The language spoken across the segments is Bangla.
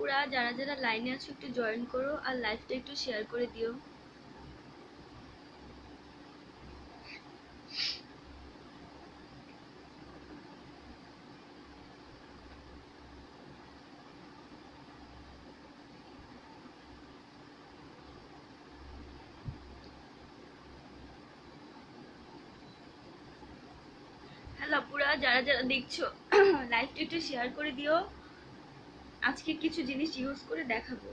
আপুরা যারা যারা লাইনে আছো একটু জয়েন করো আর লাইভটা একটু শেয়ার করে দিও। হ্যালো আপুরা যারা যারা দেখছো লাইভটা একটু শেয়ার করে দিও। আজকে কিছু জিনিস ইউজ করে দেখাবো।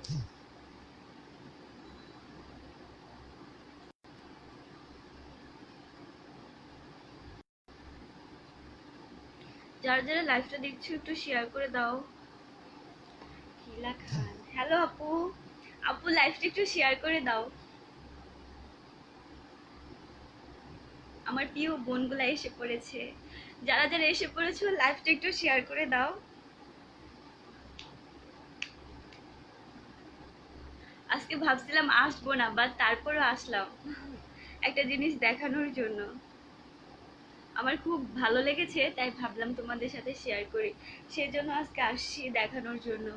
যারা যারা লাইভটা দেখছো একটু শেয়ার করে দাও। হিলা খান, হ্যালো আপু। আপু লাইভটা একটু শেয়ার করে দাও। আমার প্রিয় বোনগুলা এসে পড়েছে। যারা যারা এসে পড়েছো লাইভটা একটু শেয়ার করে দাও। আজকে ভাবছিলাম আসবো না, বাট তারপরও আসলাম একটা জিনিস দেখানোর জন্য। আমার খুব ভালো লেগেছে, তাই ভাবলাম তোমাদের সাথে শেয়ার করি। সেজন্য আজকে আসছি দেখানোর জন্য।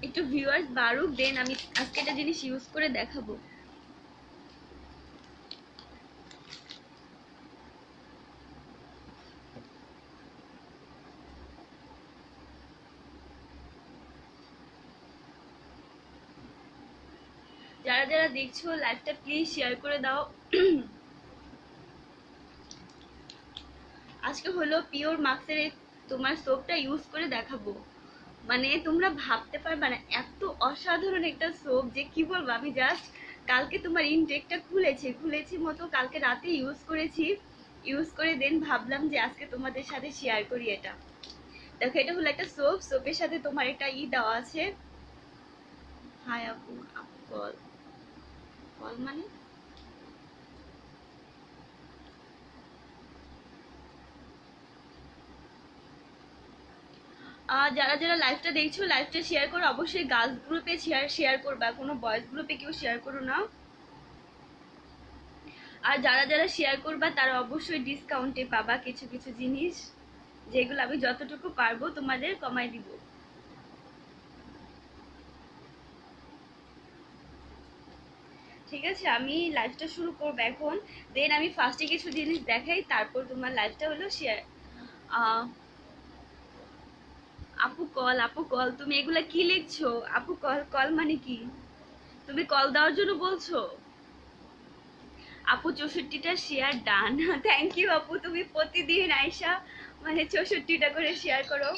একটু ভিউয়ার্স বাড়ুক, দেন আমি আজকে একটা জিনিস ইউজ করে দেখাবো। যারা যারা দেখছো লাইভটা প্লিজ শেয়ার করে দাও। আজকে হলো পিওর মার্কসের তোমার সোপটা ইউজ করে দেখাবো। মানে তোমরা ভাবতে পারবে না, এত অসাধারণ একটা সোপ যে কি বলবো। আমি জাস্ট কালকে তোমার ইনটেকটা খুলেছি মতো কালকে রাতে ইউজ করেছি। ইউজ করে দেন ভাবলাম যে আজকে তোমাদের সাথে শেয়ার করি এটা। দেখো এটা হলো একটা সোপের সাথে তোমার একটা দেওয়া আছে। হাই আপু, আপু কল কল মানে যারা যারা লাইভটা দেখছো লাইভটা শেয়ার করো অবশ্যই। গার্লস গ্রুপে শেয়ার করবা, কোনো বয়েজ গ্রুপে কেউ শেয়ার করো না। আর যারা যারা শেয়ার করবা তারা অবশ্যই ডিসকাউন্টে পাবা কিছু কিছু জিনিস, যেগুলো আমি যতটুকু পারবো তোমাদের কমাই দিব। ঠিক আছে, আমি লাইভটা শুরু করবো এখন। দেন আমি ফার্স্টে কিছু জিনিস দেখাই, তারপর তোমার লাইভটা হলো শেয়ার। আপু কল তুমি এগুলা কি লিখছো? আপু কল কল মানে কি? তুমি কল দেওয়ার জন্য বলছো? আপু 64টা শেয়ার ডান। থ্যাংক ইউ আপু, তুমি প্রতিদিন আয়সা মানে 64টা করে শেয়ার করো।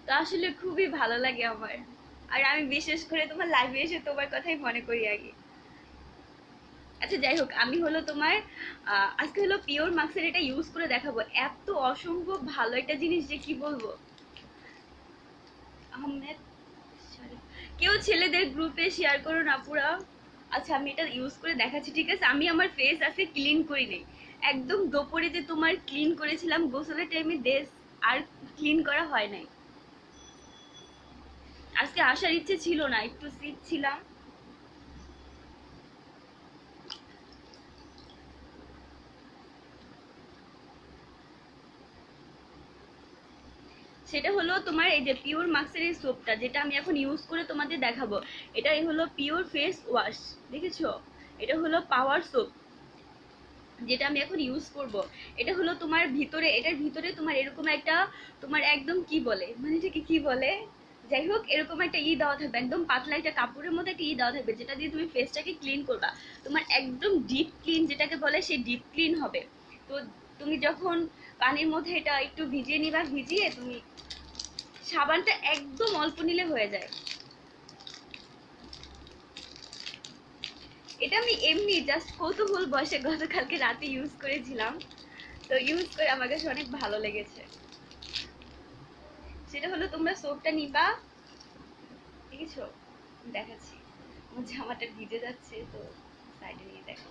তো আসলে খুবই ভালো লাগে আমার। আর আমি বিশেষ করে তোমার লাইভে এসে তোমার কথাই মনে করি আগে। আচ্ছা যাই হোক, আমি হলো তোমার আজকে হলো পিওর মার্কসের এটা ইউজ করে দেখাবো। এত অসম্ভব ভালো একটা জিনিস যে কি বলবো। আহমেদ, কেউ ছেলেদের গ্রুপে শেয়ার করো না পুরা। আচ্ছা আমি এটা ইউজ করে দেখাচ্ছি, ঠিক আছে? আমি আমার ফেস আজকে ক্লিন করি নাই। একদম দুপুরে যে তোমার ক্লিন করেছিলাম গোসলের টাইমে, দেশ আর ক্লিন করা হয় নাই। আজকে আসার ইচ্ছে ছিল না, একটু সিক ছিলাম। সেটা হলো তোমার এই যে পিওর মার্কসের এই সোপটা, যেটা আমি এখন ইউজ করে তোমাদের দেখাবো। এটাই হলো পিওর ফেস ওয়াশ, দেখেছো? এটা হলো পাওয়ার সোপ, যেটা আমি এখন ইউজ করব। এটা হলো তোমার ভিতরে, এটার ভিতরে তোমার এরকম একটা, তোমার একদম কি বলে, মানে এটাকে কি বলে, যাই হোক এরকম একটা দেওয়া থাকবে, একদম পাতলা একটা কাপড়ের মধ্যে একটা দেওয়া থাকবে, যেটা দিয়ে তুমি ফেসটাকে ক্লিন করবা। তোমার একদম ডিপ ক্লিন যেটাকে বলে, সেই ডিপ ক্লিন হবে। তো তুমি যখন পানির মধ্যে এটা একটু ভিজিয়ে নিবা, ভিজিয়ে তুমি সাবানটা একদম অল্প নিলে হয়ে যায়। এটা আমি এমনি জাস্ট কৌতূহল বসে গতকালকে রাতে ইউজ করেছিলাম। তো ইউজ করে আমার কাছে অনেক ভালো লেগেছে। সেটা হলো তোমরা সোপটা নিবা, দেখেছো? দেখাচ্ছি, আমার জামাটা ভিজে যাচ্ছে তো সাইডে নিয়ে দেখো।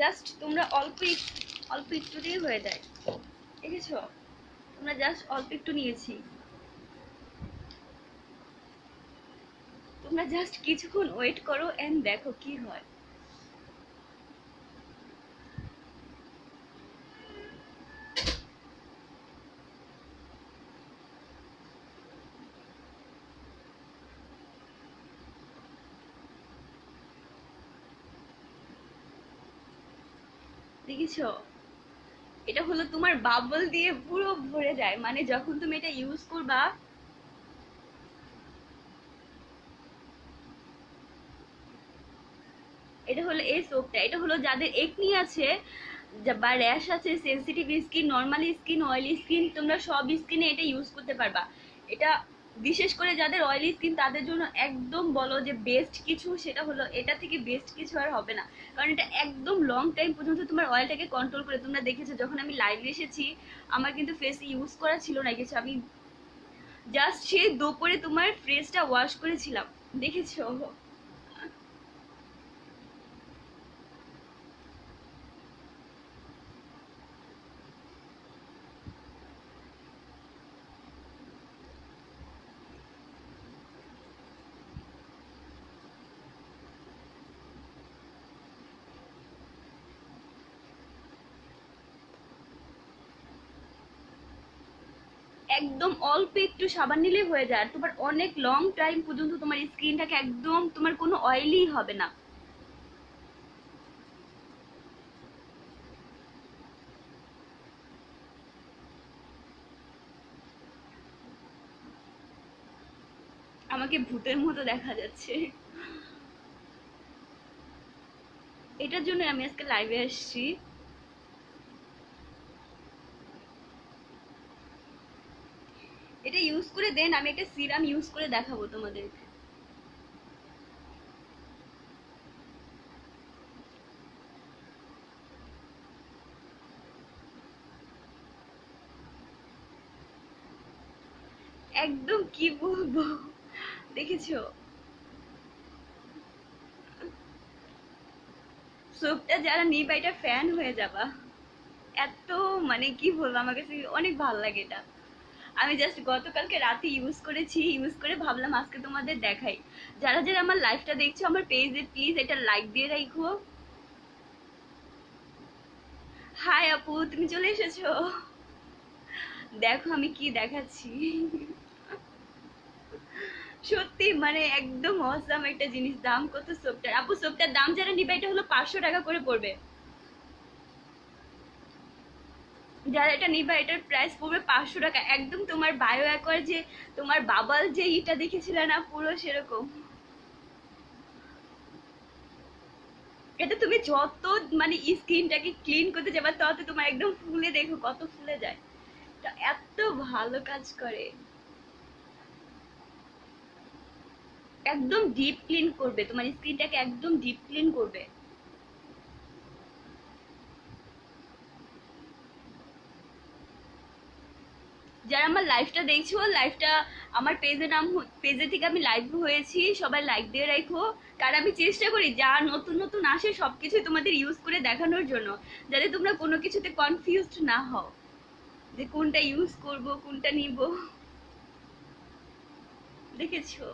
জাস্ট তোমরা অল্প একটু দিয়ে হয়ে যায়। দেখেছো? তোমরা জাস্ট অল্প একটু নিয়েছি, তোমরা জাস্ট কিছুক্ষণ ওয়েট করো এন্ড দেখো কি হয়। দেখেছো? এটা হলো তোমার বাবল দিয়ে পুরো ভরে যায়, মানে যখন তুমি এটা ইউজ করবা। এটা হলো এই সোপটা, এটা হলো যাদের একনি আছে বা র্যাশ আছে, sensitive skin, normally skin, oily skin, তোমরা সব স্কিনে এটা ইউজ করতে পারবা। এটা বিশেষ করে যাদের অয়েলি স্কিন তাদের জন্য একদম বলো যে বেস্ট কিছু, সেটা হলো এটা থেকে বেস্ট কিছু আর হবে না। কারণ এটা একদম লং টাইম পর্যন্ত তোমার অয়েলটাকে কন্ট্রোল করে। তোমরা দেখেছো যখন আমি লাইভে এসেছি আমার কিন্তু ফেসে ইউজ করা ছিল না কিছু, আমি জাস্ট সেই দুপুরে তোমার ফেসটা ওয়াশ করেছিলাম, দেখেছো? একদম অল্প একটু সাবান নিলেই হয়ে যায়, আর তোমার অনেক লং টাইম পর্যন্ত তোমার স্কিনটাকে একদম তোমার কোনো অয়েলি হবে না। আমাকে ভূতের মতো দেখা যাচ্ছে, এটার জন্য আমি আজকে লাইভে আসছি। এটা ইউজ করে দেন, আমি একটা সিরাম ইউজ করে দেখাবো তোমাদের। একদম কি বলবো, দেখেছো? সোপটা যারা নিবা এটা ফ্যান হয়ে যাবা, এত মানে কি বলবো, আমার কাছে অনেক ভালো লাগে এটা। আমি জাস্ট গতকালকে রাতে ইউজ করেছি, ইউজ করে ভাবলাম আজকে তোমাদের দেখাই। যারা যারা আমার লাইভটা দেখছো আমার পেজে প্লিজ এটা লাইক দিয়ে রাখো। হাই আপু, তুমি চলে এসেছো, দেখো আমি কি দেখাচ্ছি। সত্যি মানে একদম অসাম একটা জিনিস। দাম কত সোপটার? আপু সোপটার দাম যারা নিবে এটা হলো 500 টাকা করে পড়বে। যারা এটা নিবা এটার প্রাইস পড়বে 500 টাকা, একদম তোমার বায়ো অ্যাকোয়ার যে তোমার বাবাল যে ইটা দেখেছিলে না পুরো সেরকম। এটা তুমি যত মানে স্কিনটাকে ক্লিন করতে যাবে তত তোমার একদম ফুলে, দেখো কত ফুলে যায়, এটা এত ভালো কাজ করে। একদম ডিপ ক্লিন করবে তোমার স্কিনটাকে, একদম ডিপ ক্লিন করবে। যারা আমার লাইভটা দেখছো, লাইভটা আমার পেজের নাম, পেজে থেকে আমি লাইভ হয়েছি, সবাই লাইক দিয়ে রাখো। কারণ আমি চেষ্টা করি যা নতুন নতুন আসে সবকিছু তোমাদের ইউজ করে দেখানোর জন্য, যাতে তোমরা কোনো কিছুতে কনফিউজড না হও যে কোনটা ইউজ করব কোনটা নিব। দেখেছো?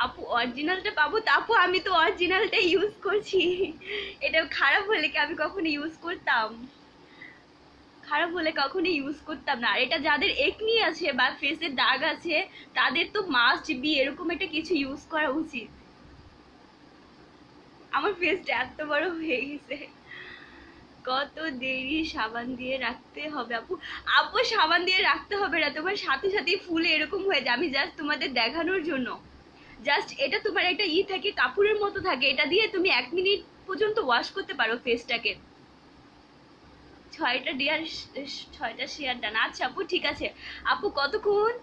আপু অরিজিনালটা পাবো তো? আপু আমি তো অরিজিনালটা ইউজ করছি, এটা খারাপ হলে কি আমি কখনো ইউজ করতাম? খারাপ হলে কখনো ইউজ করতাম না। আর এটা যাদের একনি আছে বা ফেসের দাগ আছে তাদের তো মাস্ট বি এরকম একটা কিছু ইউজ করা উচিত। আমার ফেসটা এত বড় হয়ে গেছে, কত দেরি সাবান দিয়ে রাখতে হবে আপু। আপু সাবান দিয়ে রাখতে হবে না, তোমার সাথে সাথেই ফুলে এরকম হয়ে যায়। আমি জাস্ট তোমাদের দেখানোর জন্য, জাস্ট এটা তোমার একটা থাকে, কাপড়ের মতো থাকে, এটা দিয়ে তুমি 1 মিনিট পর্যন্ত ওয়াশ করতে পারো ফেসটাকে। 6টা ডিয়ার, 6টা শেয়ার ডান। আচ্ছা আপু ঠিক আছে। আপু কতক্ষণ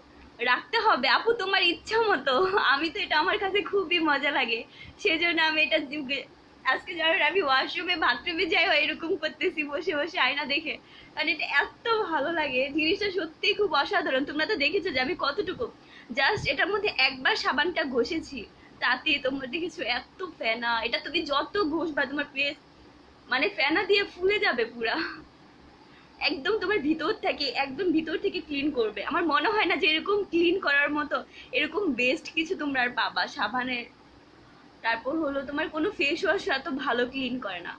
রাখতে হবে আপু? তোমার ইচ্ছা মতো। আমি তো এটা আমার কাছে খুবই মজা লাগে, সেজন্য আমি এটা আজকে যেমন আমি ওয়াশরুমে বাথরুমে যাই এরকম করতেছি বসে বসে আয়না দেখে, কারণ এটা এত ভালো লাগে। জিনিসটা সত্যিই খুব অসাধারণ। তোমরা তো দেখেছো যে আমি কতটুকু জাস্ট এটার মধ্যে একবার সাবানটা ঘষেছি, তাতে তোমরা দেখেছো এত ফেনা। এটা তুমি যত ঘষবা তোমার ফেস মানে ফেনা দিয়ে ফুলে যাবে পুরা, একদম তোমার ভিতর থেকে ক্লিন করবে। আমার মনে হয় না যে এরকম ক্লিন করার মতো এরকম বেস্ট কিছু তোমরা আর পাবা সাবানের। তারপর হলো তোমার কোনো ফেস ওয়াশ এত ভালো ক্লিন করে না।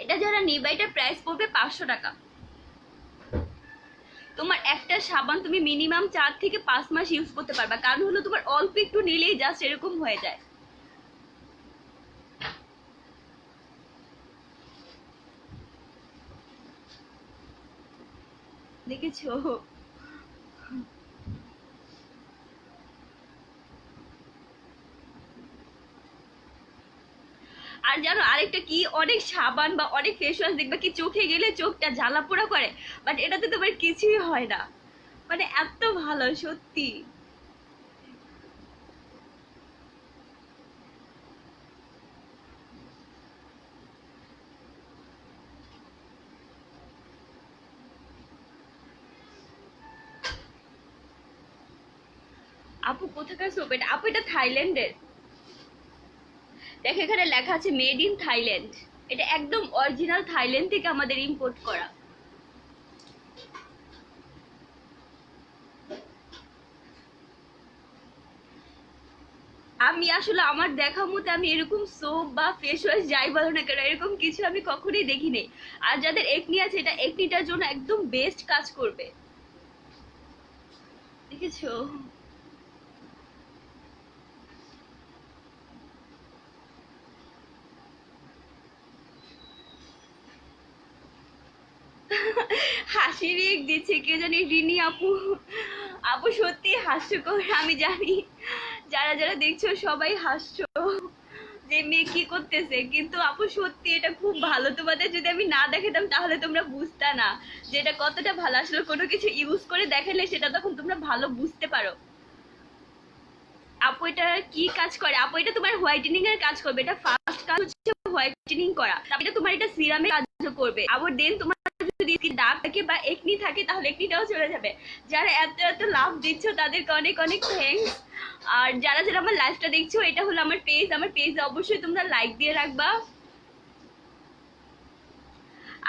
এটা যারা নিবা এটা প্রাইস পড়বে 500 টাকা। তোমার একটা সাবান তুমি মিনিমাম 4 থেকে 5 মাস ইউজ করতে পারবা, কারণ হলো তোমার অল্প একটু নিলেই জাস্ট এরকম হয়ে যায়। দেখেছো? আর জানো আরেকটা কি, অনেক সাবান বা অনেক ফেস ওয়াশ দেখবা কি চোখে গেলে চোখটা জ্বালা পোড়া করে, বাট এটাতে তোমার কিছুই হয় না, মানে এত ভালো সত্যি। আপু কোথাকার সোপ এটা? আপু এটা থাইল্যান্ডের। দেখো এখানে লেখা আছে মেড ইন থাইল্যান্ড। এটা একদম অরিজিনাল থাইল্যান্ড থেকে আমাদের ইম্পোর্ট করা। আমি আসলে আমার দেখা মতে আমি এরকম সোপ বা ফেস ওয়াশ যাই বলো না কেন এরকম কিছু আমি কখনোই দেখিনি। আর যাদের একনি আছে এটা একনিটার জন্য একদম বেস্ট কাজ করবে। দেখেছো? হাসি রেক দিচ্ছে কে জানি, রিনি আপু। আপু সত্যি হাস্যকর, আমি জানি যারা যারা দেখছো সবাই হাসছো যে মেয়ে কি করতেছে, কিন্তু আপু সত্যি এটা খুব ভালো। তোমাদের যদি আমি না দেখাতাম তাহলে তোমরা বুঝতা না যে এটা কতটা ভালো। আসলে কোনো কিছু ইউজ করে দেখালে সেটা তখন তোমরা ভালো বুঝতে পারো। আপু এটা কি কাজ করে? আপু এটা তোমার হোয়াইটেনিং এর কাজ করবে। এটা ফার্স্ট কাজ হচ্ছে হোয়াইটেনিং করা, তারপরে এটা তোমার এটা সিরামে কাজ করবে। আবার দেন তোমার যদি দাগ থাকে বা একনি থাকে তাহলে একনিটাও চলে যাবে। যারা এত এত লাভ দিচ্ছ তাদেরকে অনেক অনেক থ্যাঙ্কস। আর যারা যারা আমার লাইভটা দেখছো, এটা হলো আমার পেজ, আমার পেজে অবশ্যই তোমরা লাইক দিয়ে রাখবা।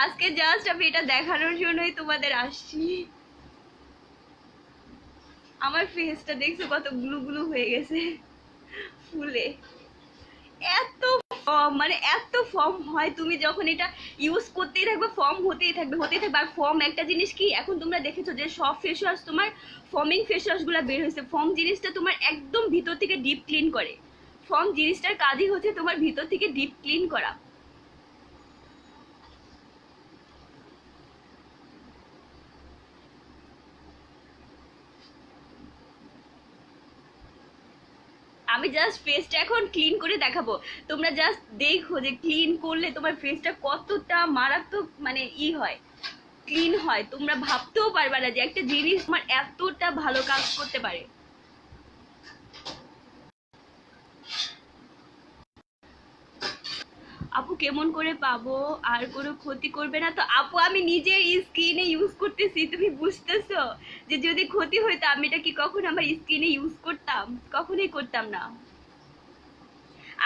আজকে জাস্ট আমি এটা দেখানোর জন্যই তোমাদের আসছি। আমার ফেসটা দেখছো কত গ্লু গ্লু হয়ে গেছে ফুলে। এত ফর্ম, মানে এত ফর্ম হয়, তুমি যখন এটা ইউজ করতেই থাকবে ফর্ম হতেই থাকবে হতেই থাকবে। আর ফর্ম একটা জিনিস কি, এখন তোমরা দেখেছো যে সব ফেস ওয়াশ তোমার ফর্মিং ফেস ওয়াশ গুলা বের হয়েছে। ফর্ম জিনিসটা তোমার একদম ভিতর থেকে ডিপ ক্লিন করে। ফর্ম জিনিসটার কাজই হচ্ছে তোমার ভিতর থেকে ডিপ ক্লিন করা। আমি জাস্ট ফেসটা এখন ক্লিন করে দেখাবো, তোমরা জাস্ট দেখো যে ক্লিন করলে তোমার ফেসটা কতটা মারাত্মক মানে হয়, ক্লিন হয়। তোমরা ভাবতেও পারবে না যে একটা জিনিস তোমার এতটা ভালো কাজ করতে পারে। আপু কেমন করে পাবো? আর কোনো ক্ষতি করবে না তো? আপু আমি নিজের স্কিনে ইউজ করতেছি, তুমি বুঝতেছো যে যদি ক্ষতি হইতো আমি এটা কি কখন আমার স্কিনে ইউজ করতাম? কখনোই করতাম না।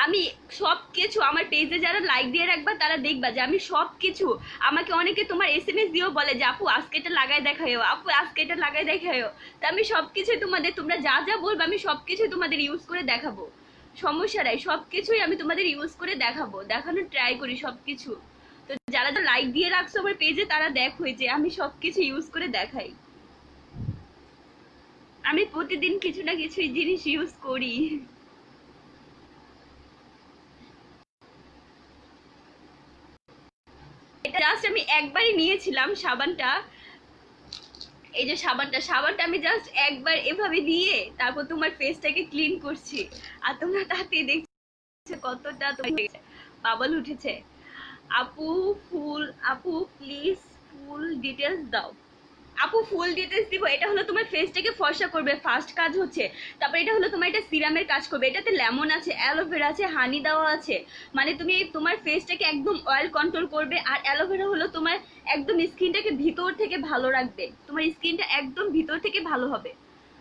আমি সবকিছু আমার পেজে যারা লাইক দিয়ে রাখবা তারা দেখবা যে আমি সবকিছু, আমাকে অনেকে তোমার এসএমএস দিয়েও বলে যে আপু আজকে এটা লাগাই দেখায়ও, আপু আজকে এটা লাগাই দেখায়ও। তা আমি সবকিছু তোমাদের, তোমরা যা যা বলবে আমি সবকিছু তোমাদের ইউজ করে দেখাবো। সমস্যা নাই, সবকিছুই আমি তোমাদের ইউজ করে দেখাবো, দেখানোর ট্রাই করি সবকিছু। তো যারা যারা লাইক দিয়ে রাখছো আমার পেজে তারা দেখো যে আমি সবকিছু ইউজ করে দেখাই। আমি প্রতিদিন কিছু না কিছু জিনিস ইউজ করি। এটা জাস্ট আমি একবারই নিয়েছিলাম সাবানটা। এই যে সাবানটা আমি জাস্ট একবার এভাবে দিয়ে তারপর তোমার ফেসটাকে ক্লিন করছি। আর তোমরা তাতে দেখছো কতটা বাবল উঠেছে। আপু ফুল, আপু প্লিজ ফুল ডিটেলস দাও। আপু ফুল ডিটেলস দিব। এটা হলো তোমার ফেসটাকে ফর্সা করবে, ফার্স্ট কাজ হচ্ছে। তারপর এটা হলো তোমার এটা সিরামের কাজ করবে। এটাতে লেমন আছে, অ্যালোভেরা আছে, হানি দেওয়া আছে। মানে তুমি তোমার ফেসটাকে একদম অয়েল কন্ট্রোল করবে। আর অ্যালোভেরা হলো তোমার একদম স্কিনটাকে ভিতর থেকে ভালো রাখবে, তোমার স্কিনটা একদম ভিতর থেকে ভালো হবে,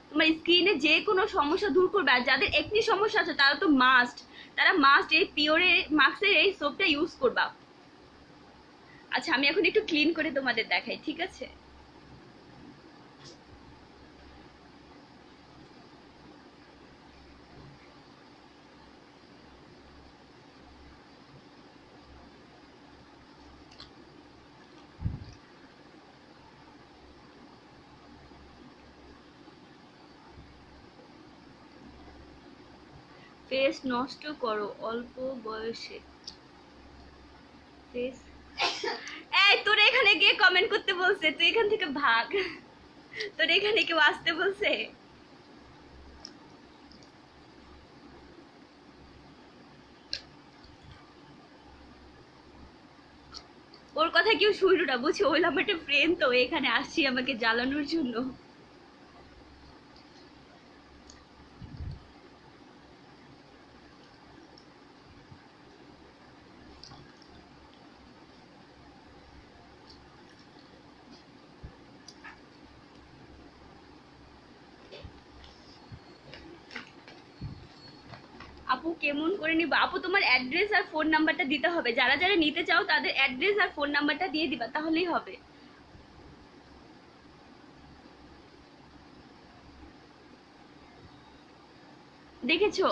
তোমার স্কিনে যে কোনো সমস্যা দূর করবে। আর যাদের একনি সমস্যা আছে তারা তো মাস্ট, তারা মাস্ট এই পিওরের মাস্কের এই সোপটা ইউজ করবা। আচ্ছা আমি এখন একটু ক্লিন করে তোমাদের দেখাই, ঠিক আছে? ফেস নষ্ট করো অল্প বয়সে ফেস। এই তোর এখানে গিয়ে কমেন্ট করতে বলছে, তুই এখান থেকে ভাগ। তোর এখানে কেউ আসতে বলছে? ওর কথা কেউ শুনলো না, বুঝছো? ওই আমার একটা ফ্রেন্ড, তো এখানে আসছি আমাকে জ্বালানোর জন্য। আপু কেমন করে নিবা? আপু তোমার অ্যাড্রেস আর ফোন নাম্বারটা দিতে হবে, যারা যারা নিতে চাও তাদের অ্যাড্রেস আর ফোন নাম্বারটা দিয়ে দিবা, তাহলেই হবে। দেখেছো?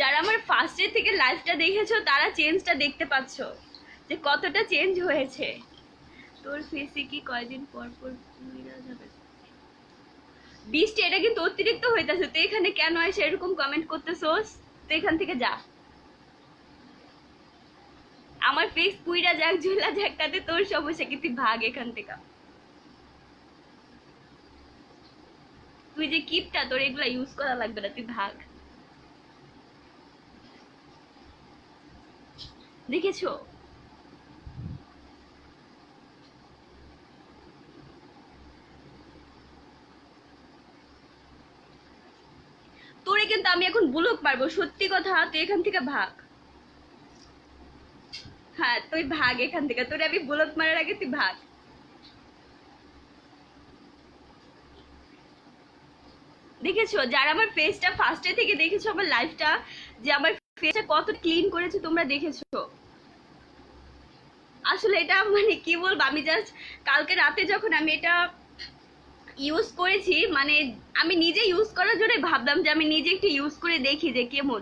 যারা আমার ফার্স্ট থেকে লাইফটা দেখেছো তারা চেঞ্জটা দেখতে পাচ্ছো যে কতটা চেঞ্জ হয়েছে। তোর ফেসে কি কয়দিন পর পর পুইরা যাবে? বৃষ্টি, এটা কিন্তু অতিরিক্ত হইতাছে। তুই এখানে কেন এসে এরকম কমেন্ট করতেছোস? তুই এখান থেকে যা। আমার ফেস পুইরা যাক ঝুলা যাক তাতে তোর সমস্যা কি? তুই ভাগ এখান থেকে। তুই যে কিপটা, তোর এগুলা ইউজ করা লাগবে না, তুই ভাগ। দেখেছো? তোরে কিন্তু আমি এখন ব্লক মারবো, সত্যি কথা। তুই এখান থেকে ভাগ। হ্যাঁ তুই ভাগ এখান থেকে, তোরে আমি ব্লক মারার আগে তুই ভাগ। দেখেছো? যারা আমার ফেসটা ফার্স্টে থেকে দেখেছো, আমার লাইফটা যে আমার ফেসটা কত ক্লিন করেছে তোমরা দেখেছো। আসলে এটা মানে কি বলবো, আমি জাস্ট কালকে রাতে যখন আমি এটা ইউজ করেছি, মানে আমি নিজে ইউজ করার জন্য ভাবলাম যে আমি নিজে একটু ইউজ করে দেখি যে কেমন।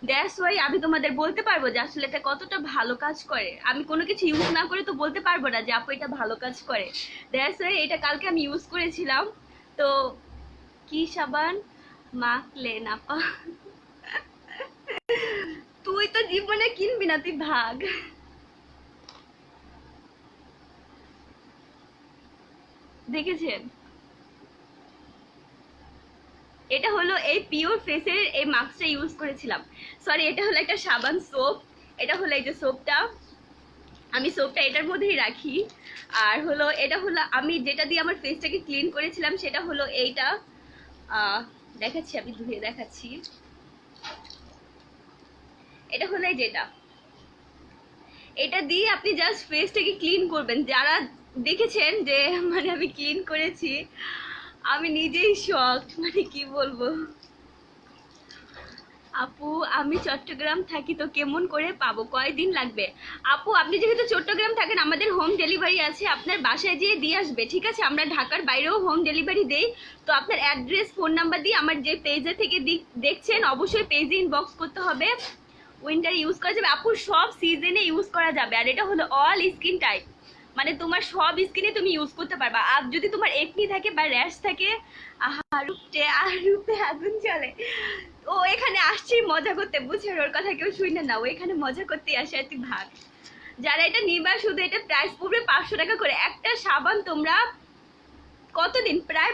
দ্যাটস ওয়াই আমি তোমাদের বলতে পারবো যে আসলে এটা কতটা ভালো কাজ করে। আমি কোনো কিছু ইউজ না করে তো বলতে পারবো না যে আপু এটা ভালো কাজ করে। দ্যাটস ওয়াই এটা কালকে আমি ইউজ করেছিলাম। তো কি সাবান মাখলে না পা? তুই তো জীবনে কিনবি না, তুই ভাগ। দেখেছেন? এটা হলো এই পিওর ফেসের এই মাস্কটা ইউজ করেছিলাম। সরি, এটা হলো একটা সাবান সোপ। এটা হলো এই যে সোপটা, আমি সোপটা এটার মধ্যেই রাখি। আর হলো এটা হলো আমি যেটা দিয়ে আমার ফেসটাকে ক্লিন করেছিলাম, সেটা হলো এইটা। দেখাচ্ছি, আমি ধুয়ে দেখাচ্ছি। এটা হলো এই যেটা, এটা দিয়ে আপনি জাস্ট ফেসটাকে ক্লিন করবেন। যারা দেখেছেন যে মানে আমি ক্লিন করেছি, আমি নিজেই শকড, মানে কি বলবো। আপু আমি চট্টগ্রাম থাকি, তো কেমন করে পাবো? কয়দিন লাগবে? আপু আপনি যেহেতু চট্টগ্রাম থাকেন, আমাদের হোম ডেলিভারি আছে, আপনার বাসায় যেয়ে দিয়ে আসবে, ঠিক আছে? আমরা ঢাকার বাইরেও হোম ডেলিভারি দেই। তো আপনার অ্যাড্রেস ফোন নাম্বার দিয়ে আমার যে পেজে থেকে দেখছেন, অবশ্যই পেজে ইনবক্স করতে হবে। উইন্টার ইউজ করা যাবে আপু, সব সিজনে ইউজ করা যাবে। আর এটা হলো অল স্কিন টাইপ, মানে তোমার সব স্কিনে তুমি ইউজ করতে পারবা। আর যদি তোমার একনি থাকে বা র্যাশ থাকে, রূপে আগুন চলে। ও এখানে আসছি মজা করতে, বুঝে? ওর কথা কেউ শুনে না, ও এখানে মজা করতে আসে। আর তুই ভাগ। যারা এটা নিবা, শুধু এটা প্রাইস পড়বে 500 টাকা করে। একটা সাবান তোমরা কতদিন, প্রায়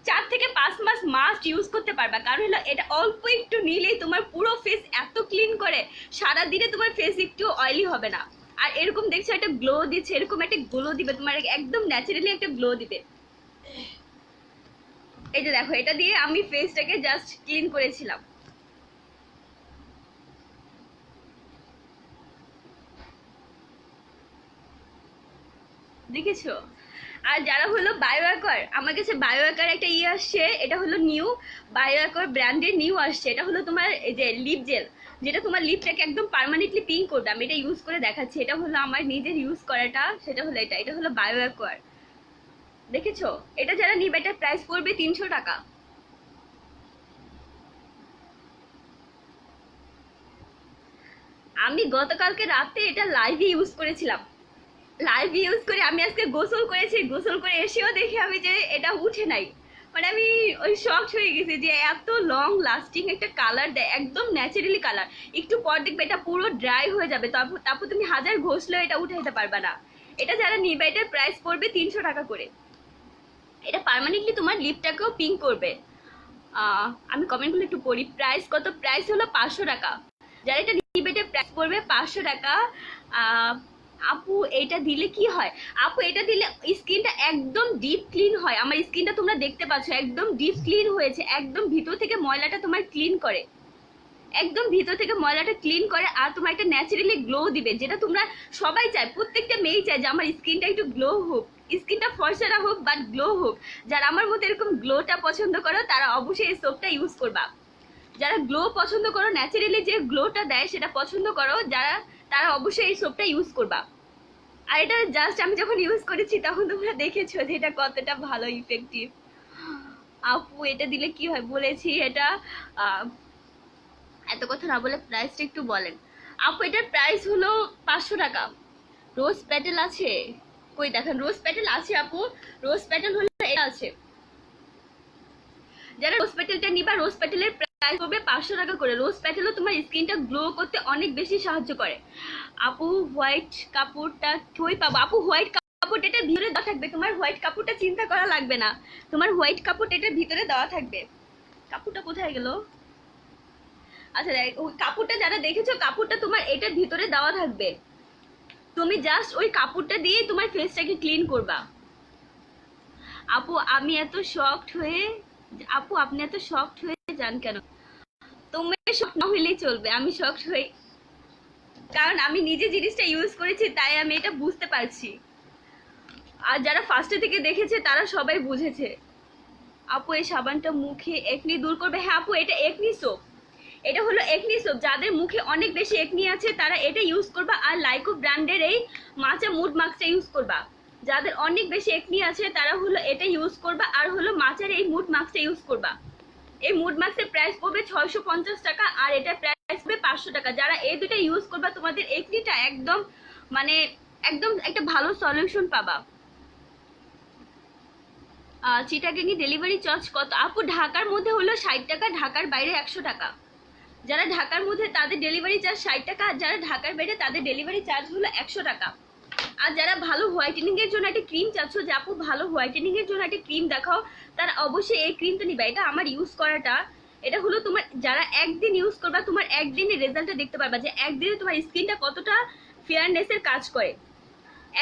4 থেকে 5 মাস মাস্ট ইউজ করতে পারবা। কারণ হলো এটা অল্প একটু নিলেই তোমার পুরো ফেস এত ক্লিন করে, সারা দিনে তোমার ফেস একটু অয়েলি হবে না। আর এরকম দেখছো একটা গ্লো দিচ্ছে, এরকম একটা গ্লো দিবে তোমার, একদম ন্যাচারালি একটা গ্লো দিবে। এই যে দেখো, এটা দিয়ে আমি ফেসটাকে জাস্ট ক্লিন করেছিলাম। দেখেছো? আর যারা হলো বায়োঅ্যাকোয়ার, আমার কাছে বায়োঅ্যাকোয়ার একটা আসছে, এটা হলো নিউ বায়োঅ্যাকোয়ার ব্র্যান্ডের নিউ আসছে। এটা হলো তোমার এই যে লিপ জেল, যেটা তোমার লিপটাকে একদম পার্মানেন্টলি পিঙ্ক করবে। আমি এটা ইউজ করে দেখাচ্ছি, এটা হলো আমার নিজের ইউজ করাটা, সেটা হলো এটা হলো বায়োঅ্যাকোয়ার, দেখেছো? এটা যারা নিবে এটার প্রাইস পড়বে 300 টাকা। আমি গতকালকে রাতে এটা লাইভে ইউজ করেছিলাম, লাইভ ইউজ করে আমি আজকে গোসল করেছি, গোসল করে এসেও দেখি আমি যে এটা উঠে নাই। মানে আমি ওই শক হয়ে গেছি যে এত লং লাস্টিং একটা কালার দেয়, একদম ন্যাচারালি কালার। একটু পর দেখবে এটা পুরো ড্রাই হয়ে যাবে, তারপর তুমি হাজার ঘষলেও এটা উঠাইতে পারবে না। এটা যারা নিবে এটার প্রাইস পড়বে 300 টাকা করে। এটা পার্মানেন্টলি তোমার লিপটাকেও পিঙ্ক করবে। আমি কমেন্টগুলো একটু পড়ি। প্রাইস কত? প্রাইস হলো 500 টাকা। যারা এটা নিবে এটার প্রাইস পড়বে 500 টাকা। আপু এটা দিলে কি হয়? আপু এটা দিলে স্কিনটা একদম ডিপ ক্লিন হয়। আমার স্কিনটা তোমরা দেখতে পাচ্ছ একদম ডিপ ক্লিন হয়েছে, একদম ভিতর থেকে ময়লাটা তোমার ক্লিন করে, একদম ভিতর থেকে ময়লাটা ক্লিন করে। আর তোমার একটা ন্যাচারালি গ্লো দিবে, যেটা তোমরা সবাই চায়, প্রত্যেকটা মেয়েই চায় যে আমার স্কিনটা একটু গ্লো হোক, স্কিনটা ফর্সা হোক বাট গ্লো হোক। যারা আমার মতো এরকম গ্লোটা পছন্দ করো তারা অবশ্যই এই সোপটা ইউজ করবা। যারা গ্লো পছন্দ করো, ন্যাচারালি যে গ্লোটা দেয় সেটা পছন্দ করো যারা, তারা অবশ্যই এই সোপটা ইউজ করবা। আর এটা জাস্ট আমি যখন ইউজ করেছি তখন তোমরা দেখেছো যে এটা কতটা ভালো ইফেক্টিভ। আপু এটা দিলে কি হয় বলেছি, এটা এত কথা না বলে প্রাইসটা একটু বলেন। আপু এটার প্রাইস হলো 500 টাকা। রোজ প্যাটেল আছে? কই দেখেন, রোজ প্যাটেল আছে আপু। রোজ প্যাটেল হলো এটা আছে। যারা রোজ প্যাটেলটা নিবা, রোজ প্যাটেলের প্রাইস হবে 500 টাকা করে। রোজ প্যাটেলও তোমার স্কিনটা গ্লো করতে অনেক বেশি সাহায্য করে। আপু হোয়াইট কাপড়টা কই পাবো? আপু হোয়াইট কাপড় এটার ভিতরে দেওয়া থাকবে, তোমার হোয়াইট কাপড়টা চিন্তা করা লাগবে না, তোমার হোয়াইট কাপড় এটার ভিতরে দেওয়া থাকবে। কাপড়টা কোথায় গেল? আচ্ছা ওই কাপড়টা যারা দেখেছো, কাপড়টা তোমার এটার ভিতরে দেওয়া থাকবে, তুমি জাস্ট ওই কাপড়টা দিয়ে তোমার ফেসটাকে ক্লিন করবা। আপু আমি এত শকড হয়ে, আপু আপনি এত শকড হয়ে যান কেন? তুমি শক না হইলেই চলবে, আমি শকড হই কারণ আমি নিজে জিনিসটা ইউজ করেছি, তাই আমি এটা বুঝতে পারছি। আর যারা ফার্স্টে থেকে দেখেছে তারা সবাই বুঝেছে। আপু এই সাবানটা মুখে একনি দূর করবে? হ্যাঁ আপু এটা একনি সোপ, এটা হলো একনি সোপ। যাদের মুখে অনেক বেশি একনি আছে তারা এটা ইউজ করবা। আর লাইকো ব্র্যান্ডের এই মাচা মুড মাস্কটা ইউজ করবা। যাদের অনেক বেশি একনি আছে তারা হলো এটা ইউজ করবা, আর হলো মাচার এই মুড মাস্কটা ইউজ করবা। এই মুড মাস্কের প্রাইস পড়বে 650 টাকা, আর এটা প্রাইস পড়বে 500 টাকা। যারা এই দুটো ইউজ করবা তোমাদের একনিটা একদম মানে একদম একটা ভালো সলিউশন পাবা। চিটাগাং ডেলিভারি চার্জ কত? আপু ঢাকার মধ্যে হলো 60 টাকা, ঢাকার বাইরে 100 টাকা। যারা ঢাকার মধ্যে তাদের ডেলিভারি চার্জ 60 টাকা, আর যারা ঢাকার বাইরে তাদের ডেলিভারি চার্জ হলো 100 টাকা। আর যারা ভালো হোয়াইটেনিং এর জন্য একটা ক্রিম চাচ্ছ যে আপু ভালো হোয়াইটেনিং এর জন্য একটা ক্রিম দেখাও, তারা অবশ্যই এই ক্রিমটা নিবা। এটা আমার ইউজ করাটা, এটা হলো তোমার যারা একদিন ইউজ করবা তোমার একদিনের রেজাল্টটা দেখতে পারবা যে একদিনে তোমার স্কিনটা কতটা ফেয়ারনেসের কাজ করে।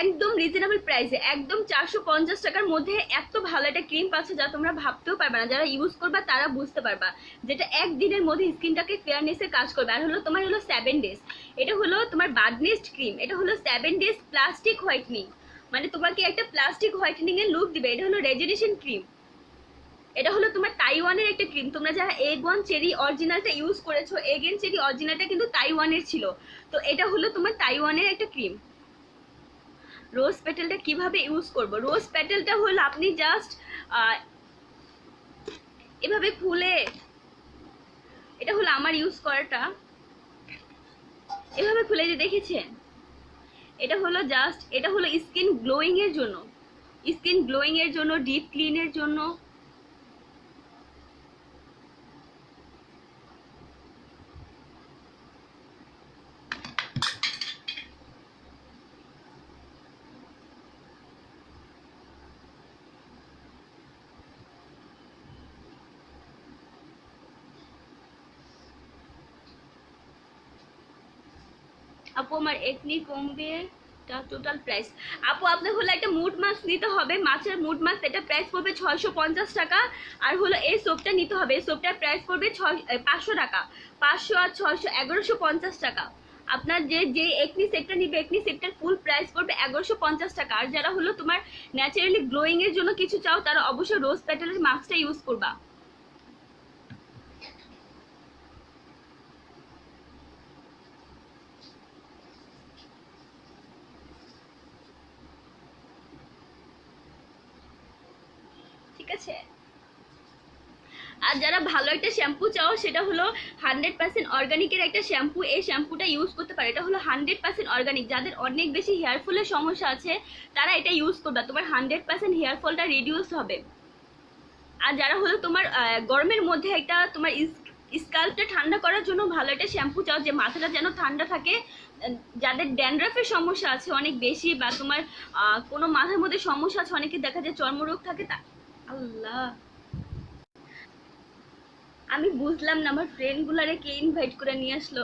একদম রিজনেবল প্রাইসে, একদম 450 টাকার মধ্যে এত ভালো একটা ক্রিম পাচ্ছ যা তোমরা ভাবতেও পারবে না। যারা ইউজ করবা তারা বুঝতে পারবা যেটা একদিনের মধ্যে স্কিনটাকে ফেয়ারনেসে কাজ করবে। আর হলো তোমার হলো 7 ডেজ, এটা হলো তোমার বাডনেস্ট ক্রিম, এটা হলো 7 ডেজ প্লাস্টিক হোয়াইটনিং, মানে তোমাকে একটা প্লাস্টিক হোয়াইটনিং এর লুক দিবে। এটা হলো রেজুনেশন ক্রিম, এটা হলো তোমার তাইওয়ানের একটা ক্রিম। তোমরা যারা এগ ওয়ান চেরি অরিজিনালটা ইউজ করেছো, এগ এন্ড চেরি অরিজিনালটা কিন্তু তাইওয়ানের ছিল, তো এটা হলো তোমার তাইওয়ানের একটা ক্রিম। রোজ পেটেলটা কিভাবে ইউজ করব? রোজ পেটেলটা হলো আপনি জাস্ট এভাবে খুলে, এটা হলো আমার ইউজ করাটা, এভাবে খুলে যে দেখেছেন, এটা হলো জাস্ট, এটা হলো স্কিন গ্লোয়িং এর জন্য, স্কিন গ্লোয়িং এর জন্য, ডিপ ক্লিনের জন্য। আপু আমার একনি কমবে টোটাল প্রাইস? আপু আপনার হলো একটা মুড মাস্ক নিতে হবে, মাছের মুড মাস্ক, এটা প্রাইস পড়বে 650 টাকা। আর হলো এই সোপটা নিতে হবে, এই সোপটার প্রাইস পড়বে 500 টাকা। 500 আর 600 1150 টাকা। আপনার যে যে একনি সেটটা নিবে, একনি সেটটার ফুল প্রাইস পড়বে 1150 টাকা। আর যারা হলো তোমার ন্যাচারালি গ্লোয়িং এর জন্য কিছু চাও, তারা অবশ্যই রোজ পেটালের মাস্কটা ইউজ করবা। ঠিক আছে। আর যারা ভালো একটা শ্যাম্পু চাও, সেটা হলো 100% অর্গানিকের একটা শ্যাম্পু, এই শ্যাম্পুটা ইউজ করতে পারে। এটা হলো 100% অর্গানিক। যাদের অনেক বেশি হেয়ার ফলের সমস্যা আছে, তারা এটা ইউজ করবে, তোমার 100% হেয়ার ফলটা রিডিউস হবে। আর যারা হলো তোমার গরমের মধ্যে একটা তোমার স্কাল্পটা ঠান্ডা করার জন্য ভালো একটা শ্যাম্পু চাও, যে মাথাটা যেন ঠান্ডা থাকে, যাদের ড্যান্ড্রাফের সমস্যা আছে অনেক বেশি, বা তোমার কোনো মাথার মধ্যে সমস্যা আছে, অনেকে দেখা যায় চর্মরোগ থাকে, তা আল্লাহ আমি বুঝলাম না আমার ফ্রেন্ড গুলারে কে ইনভাইট করে নিয়ে আসলো।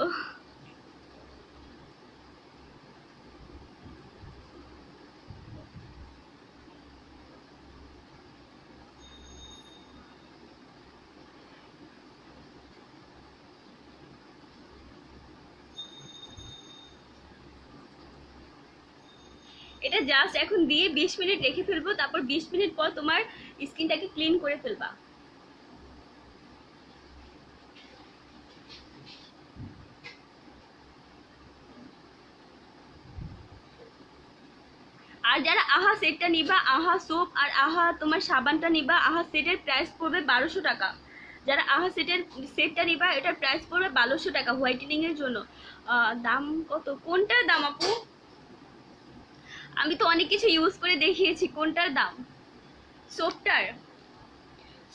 এটা জাস্ট এখন দিয়ে 20 মিনিট রেখে ফেলবো, তারপর 20 মিনিট পর তোমার স্কিনটাকে ক্লিন করে ফেলবা। আর যারা আহা সেটটা নিবা, আহা সোপ আর আহা তোমার সাবানটা নিবা, আহা সেটের প্রাইস পড়বে 1200 টাকা। যারা আহা সেটটা নিবা, এটার প্রাইস পড়বে 1200 টাকা হোয়াইটেনিং এর জন্য। দাম কত, কোনটার দাম আপু? আমি তো অনেক কিছু ইউজ করে দেখিয়েছি, কোনটার দাম? সোপটার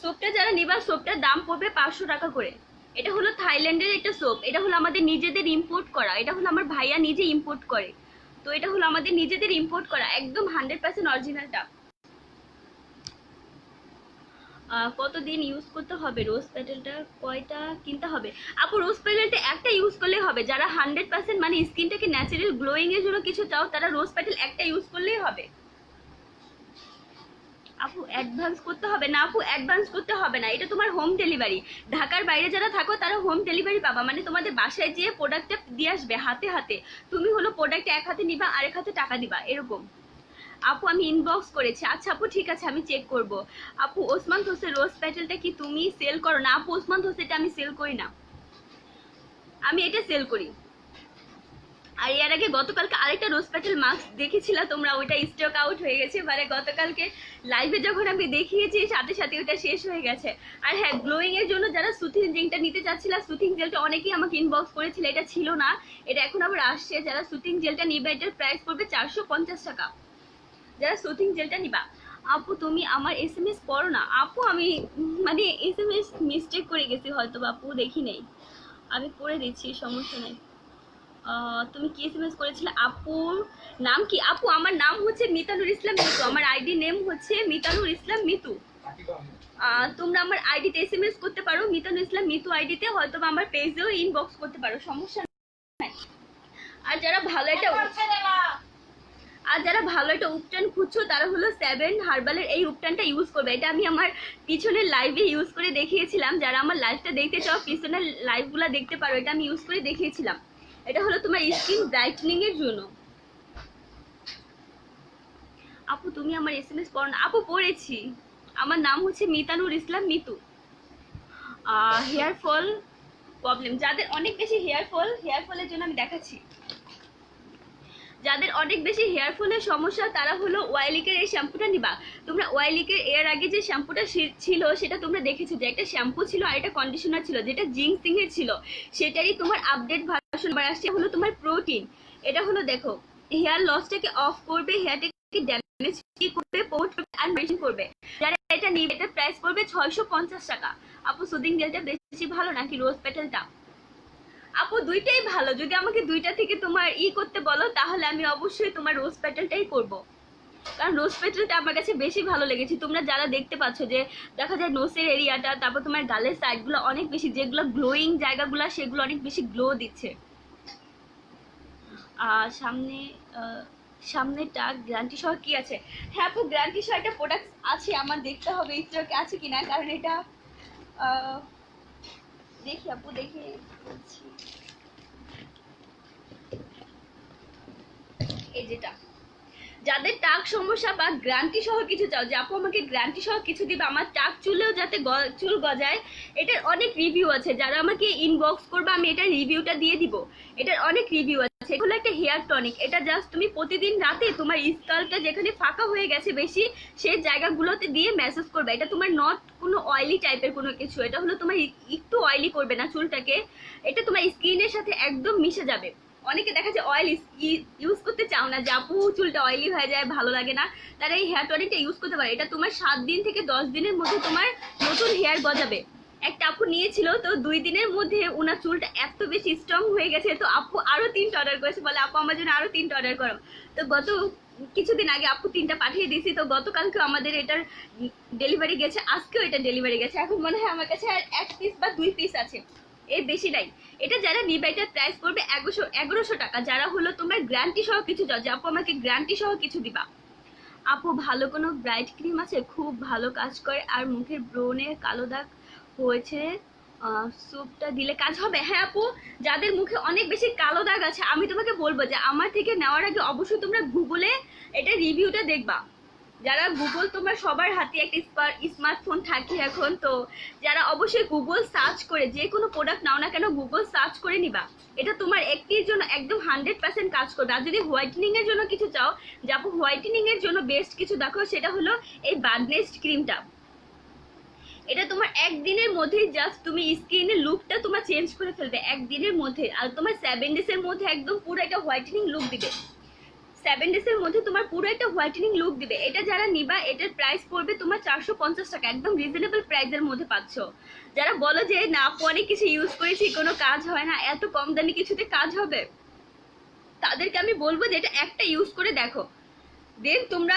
সোপটা যারা নিবা, সোপটার দাম পড়বে 500 টাকা করে। এটা হলো থাইল্যান্ডের একটা সোপ, এটা হলো আমাদের নিজেদের ইম্পোর্ট করা, এটা হলো আমার ভাইয়া নিজে ইম্পোর্ট করে। তো এটা হলো আমাদের নিজেদের ইম্পোর্ট করা, একদম 100% অরিজিনালটা। কতদিন ইউজ করতে হবে রোজ পেটেলটা, কয়টা কিনতে হবে? আপু রোজ পেটেলটা একটা ইউজ করলেই হবে। যারা 100% মানে স্কিনটাকে ন্যাচারাল গ্লোয়িং এর জন্য কিছু চাও, তারা রোজ পেটেল একটা ইউজ করলেই হবে। আপু অ্যাডভান্স করতে হবে না, আপু অ্যাডভান্স করতে হবে না, এটা তোমার হোম ডেলিভারি। ঢাকার বাইরে যারা থাকো, তারা হোম ডেলিভারি পাবা, মানে তোমাদের বাসায় যেয়ে প্রোডাক্টটা দিয়ে আসবে হাতে হাতে। তুমি হলো প্রোডাক্টটা এক হাতে নিবা, আরেক হাতে টাকা দিবা, এরকম। আপু আমি ইনবক্স করেছি। আচ্ছা আপু ঠিক আছে, আমি চেক করব। আপু ওসমান হোসেন রোজ প্যাটেলটা কি তুমি সেল করো? না আপু, ওসমান হোসেনটা আমি সেল করি না, আমি এটা সেল করি। আর এর আগে গতকালকে আরেকটা রোজ প্যাটেল মাস্ক দেখেছিলা তোমরা, ওইটা স্টক আউট হয়ে গেছে, মানে গতকালকে লাইভে যখন আমি দেখিয়েছি সাথে সাথে ওটা শেষ হয়ে গেছে। আর হ্যাঁ, গ্লোয়িং এর জন্য যারা সুথিং জেলটা নিতে চাচ্ছিলা, সুথিং জেলটা অনেকেই আমাকে ইনবক্স করেছিল, এটা ছিল না, এটা এখন আবার আসছে। যারা সুথিং জেলটা নিবে, এটার প্রাইস পড়বে 450 টাকা। যারা সুথিং জেলটা নিবা। আপু তুমি আমার SMS পড়ো না? আপু আমি মানে SMS মিস্টেক করে গেছি হয়তো, আপু দেখি নেই, আমি পড়ে দিচ্ছি, সমস্যা নেই। তুমি কি SMS করেছিলে? আপুর নাম কি? আপু আমার নাম হচ্ছে মিতানুর ইসলাম মিতু, আমার আইডি নেম হচ্ছে মিতানুর ইসলাম মিতু। তোমরা আমার আইডিতে SMS করতে পারো, মিতানুর ইসলাম মিতু আইডিতে, হয়তো আমার পেজেও ইনবক্স করতে পারো, সমস্যা নাই। আর যারা ভালো একটা উপটান খুঁজছো, তারা হলো 7 হার্বালের এই উপটানটা ইউজ করবে। এটা আমি আমার পিছনের লাইভে ইউজ করে দেখিয়েছিলাম, যারা আমার লাইভটা দেখতে চাও পিছনের লাইভগুলো দেখতে পারো, এটা আমি ইউজ করে দেখিয়েছিলাম। এটা হলো তোমার স্কিন ব্রাইটনিং এর জন্য। আপু তুমি আমার SMS পড়ো না? আপু পড়েছি, আমার নাম হচ্ছে মিতানুর ইসলাম মিতু। হেয়ার ফল প্রবলেম, যাদের অনেক বেশি হেয়ার ফলের জন্য আমি দেখাচ্ছি। যাদের অনেক বেশি হেয়ার ফলের সমস্যা, তারা হলো ওয়াইলিকের এই শ্যাম্পুটা নিবা। তোমরা ওয়াইলিকের এর আগে যে শ্যাম্পুটা ছিল, সেটা তোমরা দেখেছো যে একটা শ্যাম্পু ছিল আর একটা কন্ডিশনার ছিল, যেটা জিংসিং এর ছিল, সেটারই তোমার আপডেট ভার্সন আসছে, হলো তোমার প্রোটিন। এটা হলো দেখো, হেয়ার লসটাকে অফ করবে, হেয়ারটাকে ড্যামেজ করবে, প্রমোট করবে আর মেশিন করবে। যারা এটা নিবে, এটা প্রাইস পড়বে 650 টাকা। আপু সুদিং জেলটা বেশি ভালো নাকি রোজ পেটালটা? আপু দুইটাই ভালো, যদি আমাকে দুইটা থেকে তোমার করতে বলো, তাহলে আমি অবশ্যই তোমার রোজ পেটালটাই করব, কারণ রোজ পেটালটা আমার কাছে বেশি ভালো লেগেছে। তোমরা যারা দেখতে পাচ্ছ যে দেখা যায় নোসের এরিয়াটা, তারপর তোমার গালের সাইডগুলো অনেক বেশি, যেগুলো গ্লোয়িং জায়গাগুলো, সেগুলো অনেক বেশি গ্লো দিচ্ছে। সামনে সামনেটা গ্যারান্টি সহ কি আছে? হ্যাঁ আপু, গ্যারান্টি সহ একটা প্রোডাক্ট আছে, আমার দেখতে হবে স্টকে আছে কিনা, কারণ এটা দেখি আপু, দেখে বলছি। এই যেটা যাদের টাক সমস্যা বা গ্যারান্টি সহ কিছু চাও যে আপু আমাকে গ্যারান্টি সহ কিছু দিবে আমার টাক চুলেও যাতে চুল গজায়, এটার অনেক রিভিউ আছে। যারা আমাকে ইনবক্স করবে আমি এটার রিভিউটা দিয়ে দিব। এটার অনেক রিভিউ আছে। এগুলো একটা হেয়ার টনিক। এটা জাস্ট তুমি প্রতিদিন রাতে তোমার স্কাল্পটা যেখানে ফাঁকা হয়ে গেছে বেশি সেই জায়গাগুলোতে দিয়ে ম্যাসেজ করবে। এটা তোমার নট কোনো অয়েলি টাইপের কোনো কিছু, এটা হলো তোমার একটু অয়েলি করবে না চুলটাকে। এটা তোমার স্কিনের সাথে একদম মিশে যাবে। অনেকে দেখা যায় অয়েল ইউজ করতে চাও না, যে আপু চুলটা অয়েলি হয়ে যায় ভালো লাগে না, তারা এই হেয়ার টনিকটা ইউজ করতে পারে। এটা তোমার 7 দিন থেকে 10 দিনের মধ্যে তোমার নতুন হেয়ার গজাবে। একটা আপু নিয়েছিল, তো 2 দিনের মধ্যে ওনার চুলটা এত বেশি স্ট্রং হয়ে গেছে, তো আপু আরো 3টা অর্ডার করেছে, বলে আপু আমার জন্য আরো 3টা অর্ডার করো। তো গত কিছুদিন আগে আপু 3টা পাঠিয়ে দিয়েছি, তো গতকালকে আমাদের এটার ডেলিভারি গেছে, আজকেও এটা ডেলিভারি গেছে। এখন মনে হয় আমার কাছে আর 1 পিস বা 2 পিস আছে, এর বেশি নাই। এটা যারা নিবে এটার প্রাইস পড়বে 1100 টাকা। যারা হলো তোমার গ্যারান্টি সহ কিছু চাও যে আপু আমাকে গ্যারান্টি সহ কিছু দিবা, আপু ভালো কোনো ব্রাইট ক্রিম আছে খুব ভালো কাজ করে আর মুখের ব্রণে কালো দাগ হয়েছে স্যুপটা দিলে কাজ হবে? হ্যাঁ আপু, যাদের মুখে অনেক বেশি কালো দাগ আছে আমি তোমাকে বলবো যে আমার থেকে নেওয়ার আগে অবশ্যই তোমরা গুগলে এটা রিভিউটা দেখবা। যারা গুগল, তোমার সবার হাতে একটা স্মার্টফোন থাকে এখন, তো যারা অবশ্যই গুগল সার্চ করে যে কোনো প্রোডাক্ট নাও না কেন গুগল সার্চ করে নিবা। এটা তোমার একটির জন্য একদম 100% কাজ করবে। আর যদি হোয়াইটেনিং এর জন্য কিছু চাও যে আপু হোয়াইটেনিং এর জন্য বেস্ট কিছু দেখো, সেটা হলো এই বার্ডনেস্ট ক্রিমটা। এটা তোমার একদিনের মধ্যেই জাস্ট তুমি স্কিনের লুকটা তোমার চেঞ্জ করে ফেলবে একদিনের মধ্যে, আর তোমার 7 ডেজের মধ্যে একদম পুরো একটা হোয়াইটেনিং লুক দিবে। 7 ডেজের মধ্যে তোমার পুরো একটা হোয়াইটেনিং লুক দিবে। এটা যারা নিবা এটার প্রাইস পড়বে তোমার 450 টাকা, একদম রিজনেবল প্রাইসের মধ্যে পাচ্ছ। যারা বলো যে না পরে কিছু ইউজ করেছি কোনো কাজ হয় না, এত কম দামি কিছুতে কাজ হবে, তাদেরকে আমি বলবো যে এটা একটা ইউজ করে দেখো, দেন তোমরা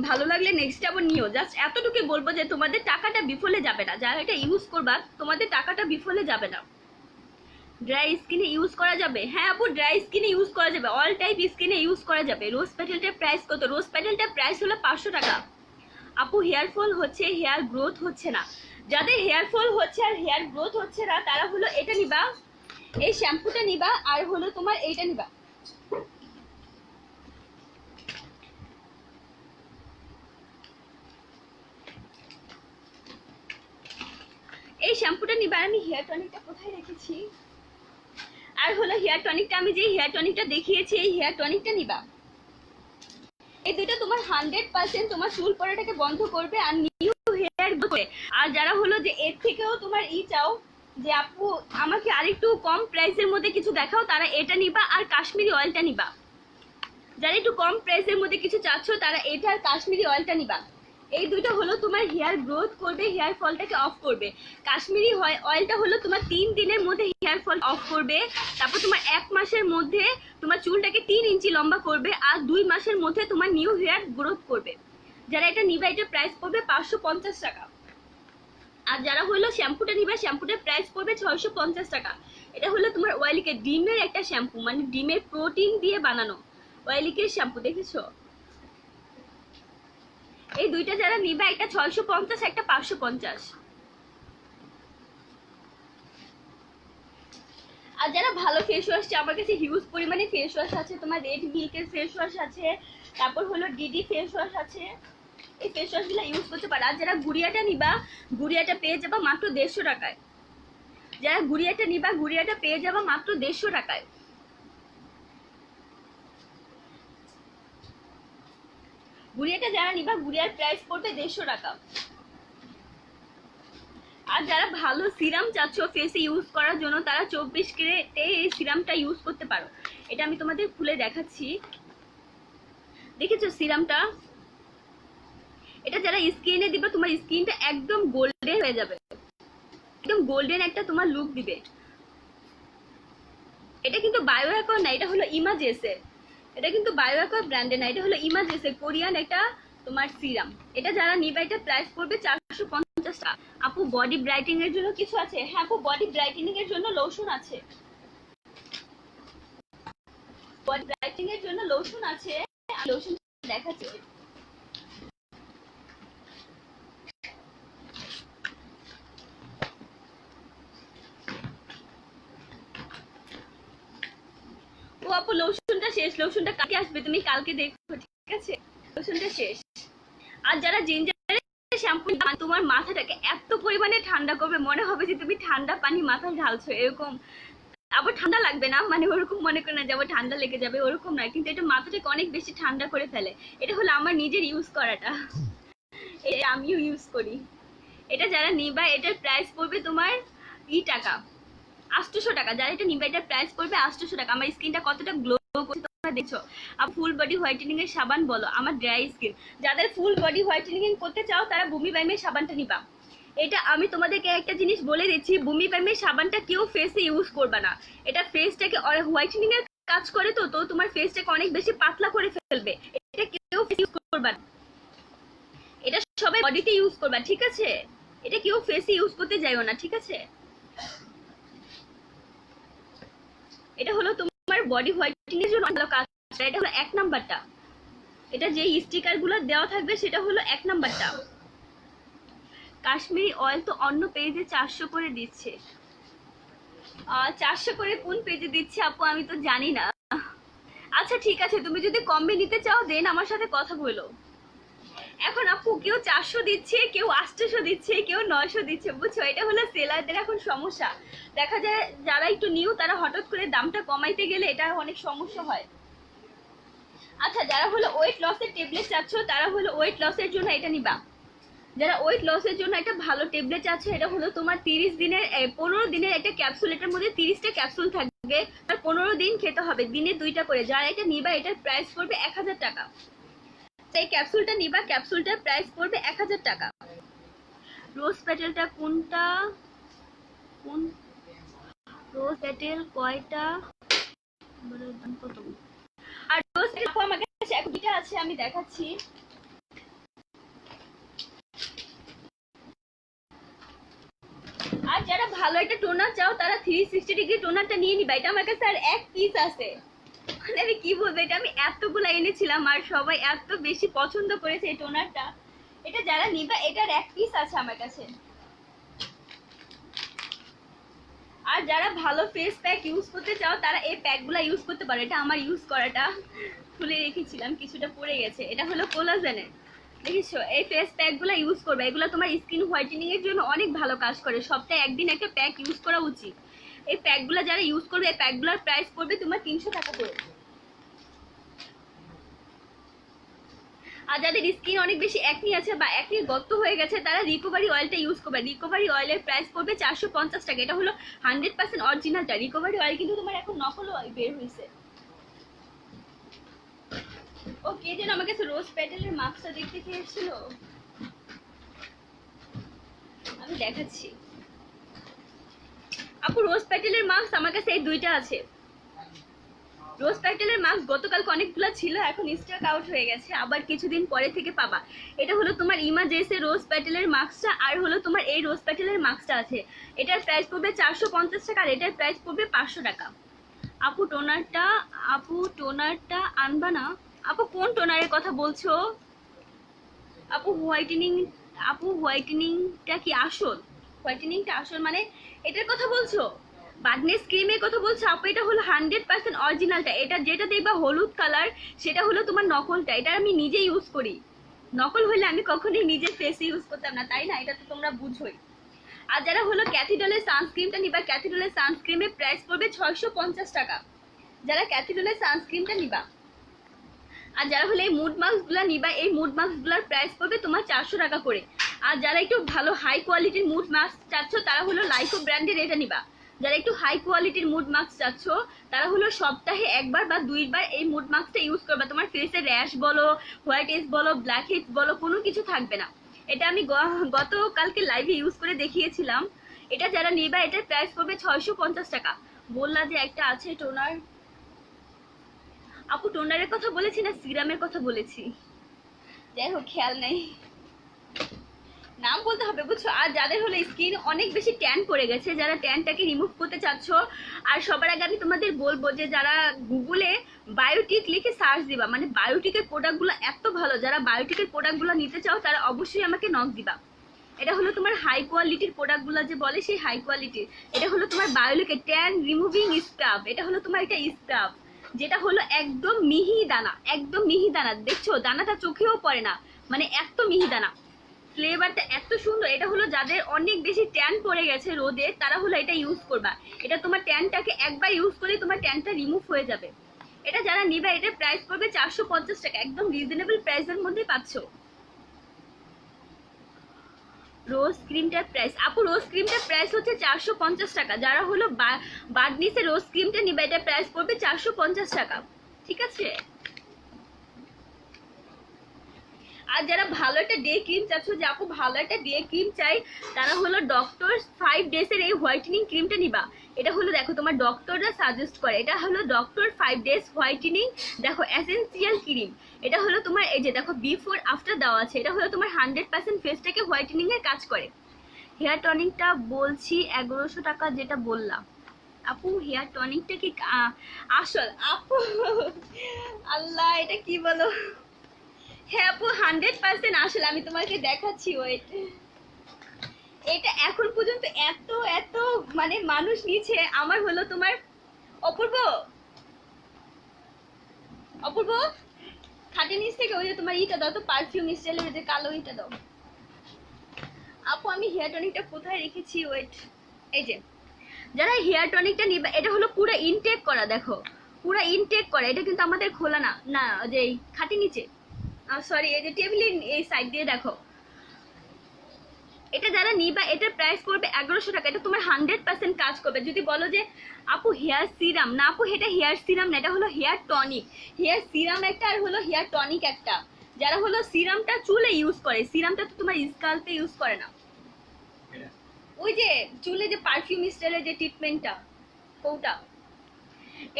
ভালো লাগলে নেক্সট আবার নিও। জাস্ট এতটুকুই বলবো যে তোমাদের টাকাটা বিফলে যাবে না, যারা এটা ইউজ করবা তোমাদের টাকাটা বিফলে যাবে না। ড্রাই স্কিনে ইউজ করা যাবে? হ্যাঁ আপু, ড্রাই স্কিনে ইউজ করা যাবে, অল টাইপ স্কিনে ইউজ করা যাবে। রোজ পেটেলটার প্রাইস কত? রোজ পেটেলটার প্রাইস হলো 500 টাকা। আপু হেয়ার ফল হচ্ছে, হেয়ার গ্রোথ হচ্ছে না। যাদের হেয়ার ফল হচ্ছে আর হেয়ার গ্রোথ হচ্ছে না তারা হলো এটা নিবা, এই শ্যাম্পুটা নিবা, আর হলো তোমার এইটা নিবা। এই শ্যাম্পুটা নিবা। আমি হেয়ার টনিকটা কোথায় রেখেছি? আর হলো হেয়ার টনিকটা, আমি যে হেয়ার টনিকটা দেখিয়েছি এই হেয়ার টনিকটা নিবা। এই দুইটা তোমার 100% তোমার চুল পড়াটাকে বন্ধ করবে আর নিউ হেয়ার গ্রোথ। আর যারা হলো যে এর থেকেও তোমার চাও যে আপু আমাকে আরেকটু কম প্রাইসের মধ্যে কিছু দেখাও, তারা এটা নিবা আর কাশ্মীরি অয়েলটা নিবা। যারা একটু কম প্রাইসের মধ্যে কিছু চাচ্ছ তারা এটা আর কাশ্মীরি অয়েলটা নিবা। এই দুটো হলো তোমার হেয়ার গ্রোথ করবে, হেয়ার ফলটাকে অফ করবে। কাশ্মীরি অয়েলটা হলো তোমার 3 দিনের মধ্যে হেয়ার ফল অফ করবে, তারপর তোমার 1 মাসের মধ্যে তোমার চুলটাকে 3 ইঞ্চি লম্বা করবে, আর 2 মাসের মধ্যে তোমার নিউ হেয়ার গ্রোথ করবে। যারা এটা নিবা এটা প্রাইস পড়বে 550 টাকা। আর যারা হলো শ্যাম্পুটা নিবা শ্যাম্পুটার প্রাইস পড়বে 650 টাকা। এটা হলো তোমার ওয়াইলিকের ডিমের একটা শ্যাম্পু, মানে ডিমের প্রোটিন দিয়ে বানানো ওয়াইলিকের শ্যাম্পু, দেখেছো? এই দুইটা যারা নিবা একটা 650, একটা 550। আর যারা ভালো ফেস ওয়াশ চাও, আমার কাছে হিউজ পরিমাণে ফেস ওয়াশ আছে। তোমার রেড মিল্কের ফেস ওয়াশ আছে, তারপর হলো ডিডি ফেস ওয়াশ আছে, এই ফেস ওয়াশগুলো ইউজ করতে পারো। আর যারা গুড়িয়াটা নিবা গুড়িয়াটা পেয়ে যাবা মাত্র 150 টাকায়। যারা গুড়িয়াটা নিবা গুড়িয়াটা পেয়ে যাবা মাত্র 150 টাকায়। গুড়িয়াটা যারা নিবা গুড়িয়ার প্রাইস পড়বে 150 টাকা। আর যারা ভালো সিরাম চাচ্ছ ফেসে ইউজ করার জন্য তারা 24 ক্যারেটে এই সিরামটা ইউজ করতে পারো। এটা আমি তোমাদের খুলে দেখাচ্ছি, দেখেছো সিরামটা? এটা যারা স্কিনে দিবে তোমার স্কিনটা একদম গোল্ডেন হয়ে যাবে, একদম গোল্ডেন একটা তোমার লুক দিবে। এটা কিন্তু বায়ো অ্যাকোর না, এটা হলো ইমাজেসে। এটা কিন্তু বায়ো অ্যাকোর ব্র্যান্ডের না, এটা হলো ইমাজেসে কোরিয়ান একটা তোমার সিরাম। এটা যারা নিবে এটা প্রাইস পড়বে 450 টাকা। আপু বডি ব্রাইটেনিং এর জন্য কিছু আছে? হ্যাঁ আপু, বডি ব্রাইটেনিং এর জন্য লোশন আছে, বডি ব্রাইটেনিং এর জন্য লোশন আছে। লোশন দেখাচ্ছি। ও আপু লোশনটা লোশনটা শেষ, লোশনটা কালকে আসবে, তুমি কালকে দেখো, ঠিক আছে? লোশনটা শেষ। আর যারা জিঞ্জার শ্যাম্পু, তোমার মাথাটাকে এত পরিমাণে ঠান্ডা করবে, মনে হবে যে তুমি ঠান্ডা পানি মাথায় ঢালছো, এরকম। আবার ঠান্ডা লাগবে না, মানে ওরকম মনে করে না যে আবার ঠান্ডা লেগে যাবে, ওরকম নয়, কিন্তু এটা মাথাটাকে অনেক বেশি ঠান্ডা করে ফেলে। এটা হলো আমার নিজের ইউজ করাটা, আমিও ইউজ করি। এটা যারা নিবা এটার প্রাইস পড়বে তোমার টাকা 800 টাকা। যারা এটা নিবা এটার প্রাইস পড়বে 800 টাকা। আমার স্কিনটা কতটা গ্লো করছে তোমরা দেখছো। আর ফুল বডি হোয়াইটেনিং এর সাবান বলো, আমার ড্রাই স্কিন, যাদের ফুল বডি হোয়াইটেনিং করতে চাও তারা বুমি বাইমের সাবানটা নিবা। এটা আমি তোমাদেরকে একটা জিনিস বলে দিচ্ছি, বুমি বাইমের সাবানটা কেউ ফেসে ইউজ করবে না। এটা ফেসটাকে হোয়াইটেনিং এর কাজ করে, তো তোমার ফেসটাকে অনেক বেশি পাতলা করে ফেলবে। এটা কেউ ইউজ করবে না, এটা সবাই বডিতে ইউজ করবা, ঠিক আছে? এটা কেউ ফেসে ইউজ করতে যাইও না, ঠিক আছে? এটা হলো তোমার বডি হোয়াইটেনিং এর জন্য ভালো কাজ। এটা হলো 1 নাম্বারটা। এটা যে স্টিকার গুলো দেওয়া থাকবে সেটা হলো 1 নাম্বারটা। কাশ্মীরি অয়েল তো অন্য পেজে 400 করে দিচ্ছে। 400 করে কোন পেজে দিচ্ছে আপু আমি তো জানি না। আচ্ছা ঠিক আছে, তুমি যদি কমে নিতে চাও দেন আমার সাথে কথা বলো। এখন আপু কেউ 400 দিচ্ছে, কেউ 800 দিচ্ছে, কেউ 900 দিচ্ছে, বুঝছো? এটা হলো সেলারদের এখন সমস্যা। দেখা যায় যারা একটু নিউ তারা হঠাৎ করে দামটা কমাইতে গেলে এটা অনেক সমস্যা হয়। আচ্ছা যারা হলো ওয়েট লসের ট্যাবলেট চাচ্ছ তারা হলো ওয়েট লসের জন্য এটা নিবা। যারা ওয়েট লসের জন্য একটা ভালো ট্যাবলেট চাচ্ছ, এটা হলো তোমার 15 দিনের একটা ক্যাপসুল। এটার মধ্যে 30টা ক্যাপসুল থাকবে, আর 15 দিন খেতে হবে, দিনে 2টা করে। যারা এটা নিবা এটার প্রাইস পড়বে 1000 টাকা। এই ক্যাপসুলটা নিবা, ক্যাপসুলটার প্রাইস পড়বে 1000 টাকা। রোজ পেটেলটা কোনটা, কোন রোজ পেটেল কয়টা, দাম কত? আর রোজ পেটেল আপু আমার কাছে এখন দুইটা আছে, আমি দেখাচ্ছি। আর যারা ভালো একটা টোনার চাও তারা 360 ডিগ্রি টোনারটা নিয়ে নিবা। এটা আমার কাছে আর 1 পিস আছে, মানে আমি কি বলবো, এটা আমি এতগুলা এনেছিলাম আর সবাই এত বেশি পছন্দ করেছে এই টোনারটা। এটা যারা নিবা এটার 1 পিস আছে আমার কাছে। আর যারা ভালো ফেস প্যাক ইউজ করতে চাও তারা এই প্যাকগুলা ইউজ করতে পারো। এটা আমার ইউজ করাটা, খুলে রেখেছিলাম, কিছুটা পড়ে গেছে। এটা হলো কোলাজেনের, দেখেছো? এই ফেস প্যাকগুলা ইউজ করবে, এগুলো তোমার স্কিন হোয়াইটেনিং এর জন্য অনেক ভালো কাজ করে। সপ্তাহে একদিন একটা প্যাক ইউজ করা উচিত। এই প্যাকগুলা যারা ইউজ করবে এই প্যাকগুলোর প্রাইস পড়বে তোমার 300 টাকা করে। আর যাদের স্কিন অনেক বেশি একনি আছে বা একনি গর্ত হয়ে গেছে তারা রিকভারি অয়েলটা ইউজ করবে। রিকভারি অয়েলের প্রাইস পড়বে 450 টাকা। এটা হলো 100% অরিজিনালটা। রিকভারি অয়েল কিন্তু তোমার এখন নকল বের হয়েছে। ও কে যেন আমার কাছে রোজ পেটেলের মাস্কটা দেখতে চেয়েছিল, আমি দেখাচ্ছি। আপু রোজ পেটেলের মাস্ক আমার কাছে এই দুইটা আছে। রোজ পেটেলের মাস্ক গতকালকে অনেকগুলো ছিল, এখন স্টক আউট হয়ে গেছে, আবার কিছুদিন পরে থেকে পাবা। এটা হলো তোমার ইমাজেসের রোজ পেটেলের মাস্কটা, আর হলো তোমার এই রোজ পেটেলের মাস্কটা আছে। এটার প্রাইস পড়বে 450 টাকা, আর এটার প্রাইস পড়বে 500 টাকা। আপু টোনারটা আনবা না? আপু কোন টোনারের কথা বলছো? আপু হোয়াইটেনিংটা কি আসল? হোয়াইটেনিংটা আসল মানে এটার কথা বলছো? বার্নিশ ক্রিমের কথা বলছো? আপু এটা হলো 100% অরিজিনালটা। এটা যেটা দেখবা হলুদ কালার সেটা হলো তোমার নকলটা। এটা আমি নিজে ইউজ করি। নকল হলে আমি কখনোই নিজের ফেসে ইউজ করতাম না, তাই না? এটা তো তোমরা বুঝোই। আর যারা হলো ক্যাথিডলের সানস্ক্রিনটা নিবা, ক্যাথিডলের সানস্ক্রিনের প্রাইস পড়বে 650 টাকা। যারা ক্যাথিডলের সানস্ক্রিনটা নিবা, আর যারা হলে এই মুড মাস্কগুলো নিবা, এই মুড মাস্কগুলোর প্রাইস পড়বে তোমার 400 টাকা করে। আর যারা একটু ভালো হাই কোয়ালিটির মুড মাস্ক চাচ্ছ তারা হলো লাইকো ব্র্যান্ডের এটা নিবা। যারা একটু হাই কোয়ালিটির মুড মাস্ক চাচ্ছ তারা হলো সপ্তাহে 1 বার বা 2 বার এই মুড মাস্কটা ইউজ করবা। তোমার ফেসে র্যাশ বলো, হোয়াইট হেডস বলো, ব্ল্যাক হেডস বলো, কোনো কিছু থাকবে না। এটা আমি গতকালকে লাইভে ইউজ করে দেখিয়েছিলাম। এটা যারা নিবা এটার প্রাইস পড়বে 650 টাকা। বললা যে একটা আছে টোনার, আপু টোনারের কথা বলেছি না সিরামের কথা বলেছি? যাই হোক খেয়াল নাই, নাম বলতে হবে, বুঝছো? আর যাদের হলো স্কিন অনেক বেশি ট্যান পড়ে গেছে, যারা ট্যানটাকে রিমুভ করতে চাচ্ছ, আর সবার আগে আমি তোমাদের বলবো যে যারা গুগলে বায়োটিক লিখে সার্চ দিবা, মানে বায়োটিকের প্রোডাক্টগুলো এত ভালো, যারা বায়োটিকের প্রোডাক্টগুলো নিতে চাও তারা অবশ্যই আমাকে নক দিবা। এটা হলো তোমার হাই কোয়ালিটির প্রোডাক্টগুলো যে বলে সেই হাই কোয়ালিটির। এটা হলো তোমার বায়োলিকের ট্যান রিমুভিং স্ক্রাব। এটা হলো তোমার এটা স্ক্রাব, যেটা হলো একদম মিহি দানা, একদম মিহি দানা, দেখছো দানাটা চোখেও পড়ে না, মানে এত মিহি দানা, ফ্লেভারটা এত সুন্দর। এটা হলো যাদের অনেক বেশি ট্যান পড়ে গেছে রোদে, তারা হলো এটা ইউজ করবা। এটা তোমার ট্যানটাকে একবার ইউজ করলে তোমার ট্যানটা রিমুভ হয়ে যাবে। এটা যারা নিবা এটার প্রাইস পড়বে 450 টাকা, একদম রিজনেবল প্রাইসের মধ্যে পাচ্ছ। রোজ ক্রিমটার প্রাইস, আপু রোজ ক্রিমটার প্রাইস হচ্ছে 450 টাকা। যারা হলো বার্নিসের রোজ ক্রিমটা নিবা এটার প্রাইস পড়বে 450 টাকা, ঠিক আছে। আর যারা ভালো একটা ডে ক্রিম চাচ্ছ, যে আপু ভালো একটা ডে ক্রিম চাই, তারা হলো ডক্টর 5 ডেজের এই হোয়াইটেনিং ক্রিমটা নিবা। এটা হলো দেখো তোমার ডক্টররা সাজেস্ট করে, এটা হলো ডক্টর 5 ডেজ হোয়াইটেনিং, দেখো এসেন্সিয়াল ক্রিম। এটা হলো তোমার এই যে দেখো বিফোর আফটার দেওয়া আছে। এটা হলো তোমার 100% ফেসটাকে হোয়াইটেনিং এর কাজ করে। হেয়ার টনিকটা বলছি 1100 টাকা, যেটা বললাম আপু। হেয়ার টনিকটা কি আসল আপু? আল্লাহ, এটা কি বলো? হ্যাঁ আপু 100% আসলে আমি তোমাকে দেখাচ্ছি, ওয়েট। এটা এখন পর্যন্ত এত এত মানে মানুষ নিচ্ছে, আমার হলো তোমার অপূর্ব, অপূর্ব খাটের নিচ থেকে ওই যে তোমার ইটা দাও তো, পারফিউম স্টাইলের ওই যে কালো ইটা দাও। আপু আমি হেয়ার টনিকটা কোথায় রেখেছি, ওয়েট। এই যে যারা হেয়ার টনিকটা নিবে, এটা হলো পুরো ইনটেক করা, দেখো পুরো ইনটেক করা। এটা কিন্তু আমাদের খোলা না, না যে খাটের নিচে, সরি এই যে টেবিলের এই সাইড দিয়ে দেখো। এটা যারা নিবা এটার প্রাইস পড়বে 1100 টাকা। এটা তোমার 100% কাজ করবে। যদি বলো যে আপু হেয়ার সিরাম, না আপু এটা হেয়ার সিরাম না, এটা হলো হেয়ার টনিক। হেয়ার সিরাম একটা আর হলো হেয়ার টনিক একটা। যারা হলো সিরামটা চুলে ইউজ করে, সিরামটা তো তোমার স্কাল্পে ইউজ করে না, ওই যে চুলে যে পারফিউম স্টাইলের যে ট্রিটমেন্টটা কোটা।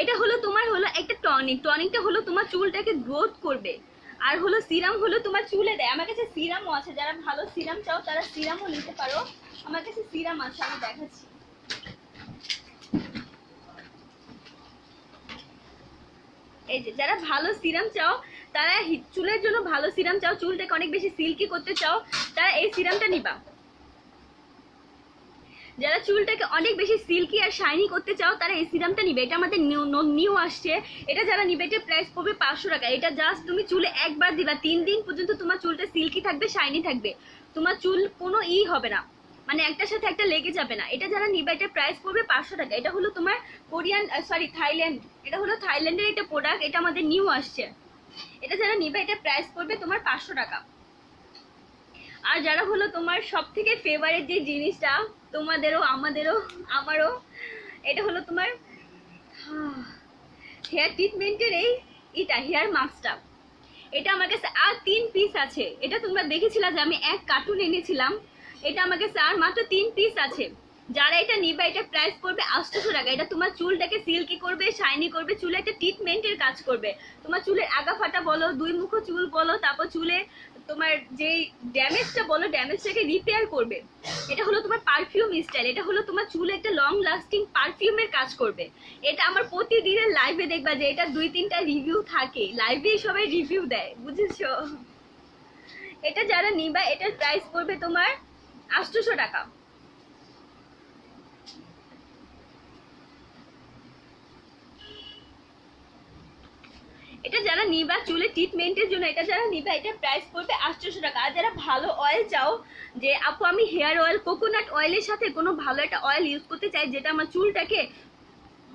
এটা হলো তোমার হলো একটা টনিক, টনিকটা হলো তোমার চুলটাকে গ্রোথ করবে। আর হলো সিরাম হলো তোমার চুলে দেয়। আমার কাছে সিরামও আছে, যারা ভালো সিরাম চাও তারা সিরামও নিতে পারো, আমার কাছে সিরাম আছে, আমি দেখাচ্ছি। এই যে যারা ভালো সিরাম চাও, তারা চুলের জন্য ভালো সিরাম চাও, চুলটাকে অনেক বেশি সিল্কি করতে চাও, তারা এই সিরামটা নিবা। যারা চুলটাকে অনেক বেশি সিল্কি আর শাইনি করতে চাও, তারা এই সিরামটা নিবে। এটা আমাদের নিউ আসছে। এটা যারা নিবে এটার প্রাইস পড়বে 500 টাকা। এটা জাস্ট তুমি চুলে একবার দিবা, 3 দিন পর্যন্ত তোমার চুলটা সিল্কি থাকবে, শাইনি থাকবে, তোমার চুল কোনো হবে না, মানে একটার সাথে একটা লেগে যাবে না। এটা যারা নিবে এটার প্রাইস পড়বে 500 টাকা। এটা হলো তোমার কোরিয়ান, সরি থাইল্যান্ড, এটা হলো থাইল্যান্ডের একটা প্রোডাক্ট, এটা আমাদের নিউ আসছে। এটা যারা নিবে এটার প্রাইস পড়বে তোমার 500 টাকা। আর যারা হলো তোমার সব থেকে ফেভারিট যে জিনিসটা, তোমাদেরও আমারও, এটা হলো তোমার হেয়ার ট্রিটমেন্টের এটা হেয়ার মাস্কটা। এটা আমার কাছে আর 3 পিস আছে। এটা তোমরা দেখেছিলা যে আমি এক কার্টুন এনেছিলাম, এটা আমার কাছে আর মাত্র 3 পিস আছে। যারা এটা নিবে এটা প্রাইস পড়বে 800 টাকা। এটা তোমার চুলটাকে সিল্কি করবে, শাইনি করবে, চুলে একটা ট্রিটমেন্টের কাজ করবে। তোমার চুলের আগা ফাটা বলো, 2 মুখ চুল বলো, তারপর চুলে তোমার যে ড্যামেজটা বলো, ড্যামেজটাকে রিপেয়ার করবে। এটা হলো তোমার পারফিউম স্টাইল। এটা হলো তোমার চুলে একটা লং লাস্টিং পারফিউমের কাজ করবে। এটা আমার প্রতিদিনের লাইভে দেখবা যে এটা 2-3টা রিভিউ থাকে, লাইভে সবাই রিভিউ দেয়, বুঝেছো। এটা যারা নিবা এটার প্রাইস পড়বে তোমার 800 টাকা। এটা যারা নিবা চুলে ট্রিটমেন্টের জন্য, এটা যারা নিবা এটা প্রাইস পড়বে 800 টাকা। আর যারা ভালো অয়েল চাও, যে আপু আমি হেয়ার অয়েল কোকোনাট অয়েলের সাথে কোনো ভালো একটা অয়েল ইউজ করতে চাই যেটা আমার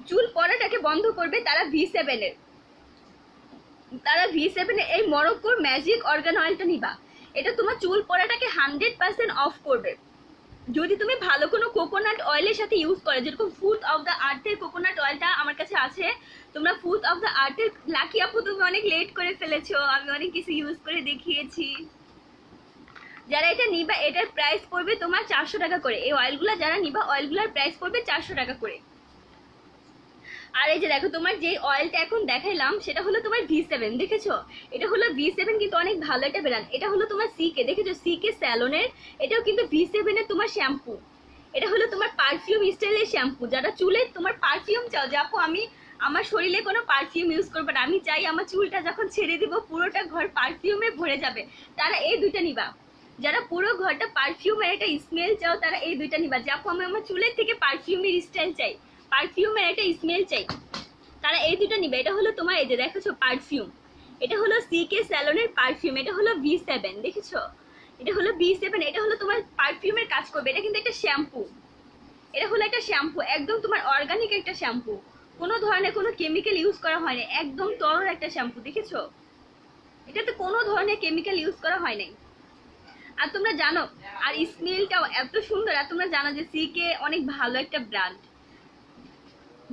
চুল পড়াটাকে বন্ধ করবে, তারা V7 এর এই মরক্কোর ম্যাজিক অর্গান অয়েলটা নিবা। এটা তোমার চুল পড়াটাকে 100% অফ করবে। যদি তুমি ভালো কোনো কোকোনাট অয়েলের সাথে ইউজ করো, যেরকম ফুড অফ দ্য আর্থের কোকোনাট অয়েলটা আমার কাছে আছে, তোমরা ফুড অফ দ্য আর্থের, লাকি আপু তুমি অনেক লেট করে ফেলেছো, আমি অনেক কিছু ইউজ করে দেখিয়েছি। যারা এটা নিবা এটার প্রাইস পড়বে তোমার 400 টাকা করে। এই অয়েলগুলো যারা নিবা অয়েলগুলোর প্রাইস পড়বে 400 টাকা করে। আর এই যে দেখো তোমার যে অয়েলটা এখন দেখাইলাম সেটা হলো তোমার V7, দেখেছো। এটা হলো V7, কিন্তু অনেক ভালো একটা ব্র্যান্ড। এটা হলো তোমার সিকে, দেখেছো সিকে স্যালনের, এটাও কিন্তু V7 এর তোমার শ্যাম্পু। এটা হলো তোমার পারফিউম স্টাইলের শ্যাম্পু। যারা চুলে তোমার পারফিউম চাও, যে আপু আমি আমার শরীরে কোনো পারফিউম ইউজ করবো না, আমি চাই আমার চুলটা যখন ছেড়ে দিব পুরোটা ঘর পারফিউমে ভরে যাবে, তারা এই দুইটা নিবা। যারা পুরো ঘরটা পারফিউমের একটা স্মেল চাও, তারা এই দুইটা নিবা। যে আপু আমি আমার চুলের থেকে পারফিউমের স্টাইল চাই, পারফিউমের একটা স্মেল চাই। তারা এই দুটো নিবে। এটা হলো তোমার এই যে দেখেছো পারফিউম, এটা হলো সিকে স্যালনের পারফিউম, এটা হলো V7 দেখেছো, এটা হলো V7, এটা হলো তোমার পারফিউমের কাজ করবে। এটা কিন্তু একটা শ্যাম্পু, এটা হলো একটা শ্যাম্পু, একদম তোমার অর্গানিক একটা শ্যাম্পু, কোনো ধরনের কোনো কেমিক্যাল ইউজ করা হয়নি, একদম তরল একটা শ্যাম্পু দেখেছো, এটাতে কোনো ধরনের কেমিক্যাল ইউজ করা হয় নাই। আর তোমরা জানো, আর স্মেলটাও এত সুন্দর। আর তোমরা জানো যে সিকে অনেক ভালো একটা ব্র্যান্ড।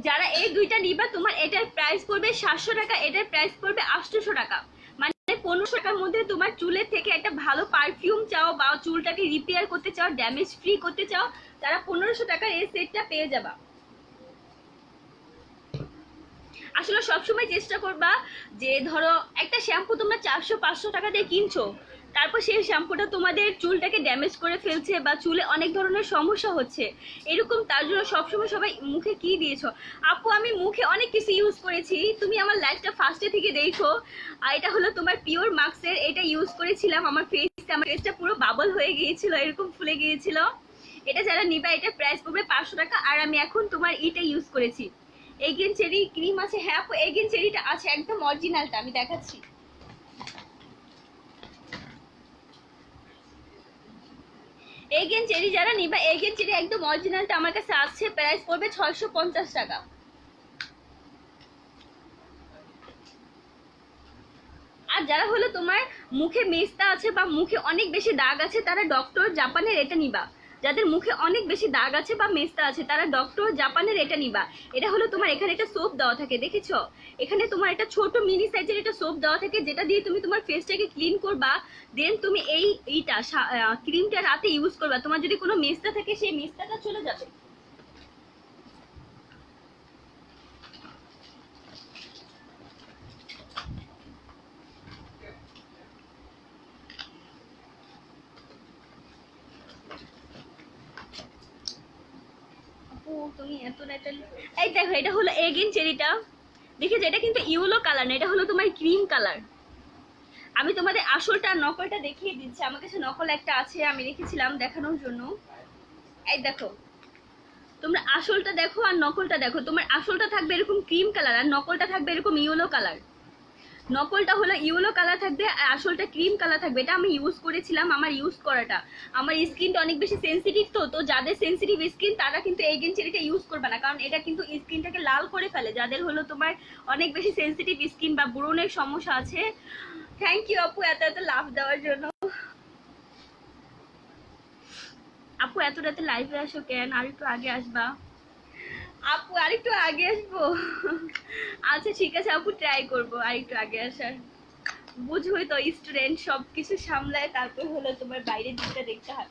যারা এই দুইটা নিবা তোমার এটার প্রাইস পড়বে 700 টাকা, এটার প্রাইস পড়বে 800 টাকা, মানে 1500 টাকার মধ্যে তোমার চুলের থেকে একটা ভালো পারফিউম চাও বা চুলটাকে রিপেয়ার করতে চাও, ড্যামেজ ফ্রি করতে চাও, তারা 1500 টাকার এই সেটটা পেয়ে যাবা। আসলে সবসময় চেষ্টা করবা যে ধরো একটা শ্যাম্পু তোমরা 400-500 টাকা দিয়ে কিনছো, তারপর সেই শ্যাম্পুটা তোমাদের চুলটাকে ড্যামেজ করে ফেলছে বা চুলে অনেক ধরনের সমস্যা হচ্ছে এরকম, তার জন্য সবসময় সবাই মুখে কি দিয়েছো? আপু আমি মুখে অনেক কিছু ইউজ করেছি, তুমি আমার লাইফটা ফার্স্টে থেকে দেখো। আর এটা হলো তোমার পিওর মার্কসের, এটা ইউজ করেছিলাম আমার ফেসটা পুরো বাবল হয়ে গিয়েছিল, এরকম ফুলে গিয়েছিল। এটা যারা নিবা এটা প্রাইস পড়বে 500 টাকা। আর আমি এখন তোমার এটা ইউজ করেছি, এগেন চেরি ক্রিম আছে। হ্যাঁ আপু এগেন চেরিটা আছে একদম অরিজিনালটা, আমি দেখাচ্ছি। এগেন চেরি যারা নিবা, এগেন চেরি একদম অরিজিনালটা আমার কাছে আছে, প্রাইস পড়বে 650 টাকা। আর যারা হলো তোমার মুখে মেস্তা আছে বা মুখে অনেক বেশি দাগ আছে, তারা ডক্টর জাপানের এটা নিবা। যাদের মুখে অনেক বেশি দাগ আছে বা মেস্তা আছে, তারা ডক্টর জাপানের এটা নিবা। এটা হলো তোমার এখানে একটা সোপ দেওয়া থাকে দেখেছো, এখানে তোমার একটা ছোট মিনি সাইজের একটা সোপ দেওয়া থাকে, যেটা দিয়ে তুমি তোমার ফেসটাকে ক্লিন করবা। দেন তুমি এইটা ক্রিমটা রাতে ইউজ করবা, তোমার যদি কোনো মেস্তা থাকে সেই মেস্তাটা চলে যাবে। তুমি এত এই দেখো এটা হলো এগেন চেরিটা, দেখেছো এটা কিন্তু ইয়েলো কালার না, এটা হলো তোমার ক্রিম কালার। আমি তোমাদের আসলটা নকলটা দেখিয়ে দিচ্ছি, আমার কাছে নকল একটা আছে, আমি রেখেছিলাম দেখানোর জন্য। এই দেখো তোমরা আসলটা দেখো আর নকলটা দেখো, তোমার আসলটা থাকবে এরকম ক্রিম কালার আর নকলটা থাকবে এরকম ইয়েলো কালার। নকলটা হলো ইয়েলো কালার থাকবে আর আসলটা ক্রিম কালার থাকবে। এটা আমি ইউজ করেছিলাম, আমার ইউজ করাটা, আমার স্কিনটা অনেক বেশি সেন্সিটিভ, তো যাদের সেন্সিটিভ স্কিন তারা কিন্তু এগেন চেরিটা ইউজ করবে না, কারণ এটা কিন্তু স্কিনটাকে লাল করে ফেলে। যাদের হলো তোমার অনেক বেশি সেন্সিটিভ স্কিন বা ব্রণের সমস্যা আছে। থ্যাংক ইউ আপু এত এত লাভ দেওয়ার জন্য। আপু এত রাতে লাইভে আসো কেন? আর একটু আগে আসবা আপু, আর একটু আগে আসবো। আচ্ছা ঠিক আছে আপু, ট্রাই করবো আর একটু আগে আসার। বুঝবোই তো স্টুডেন্ট সবকিছু সামলায়, তারপর হলো তোমার বাইরের দিকটা দেখতে হয়।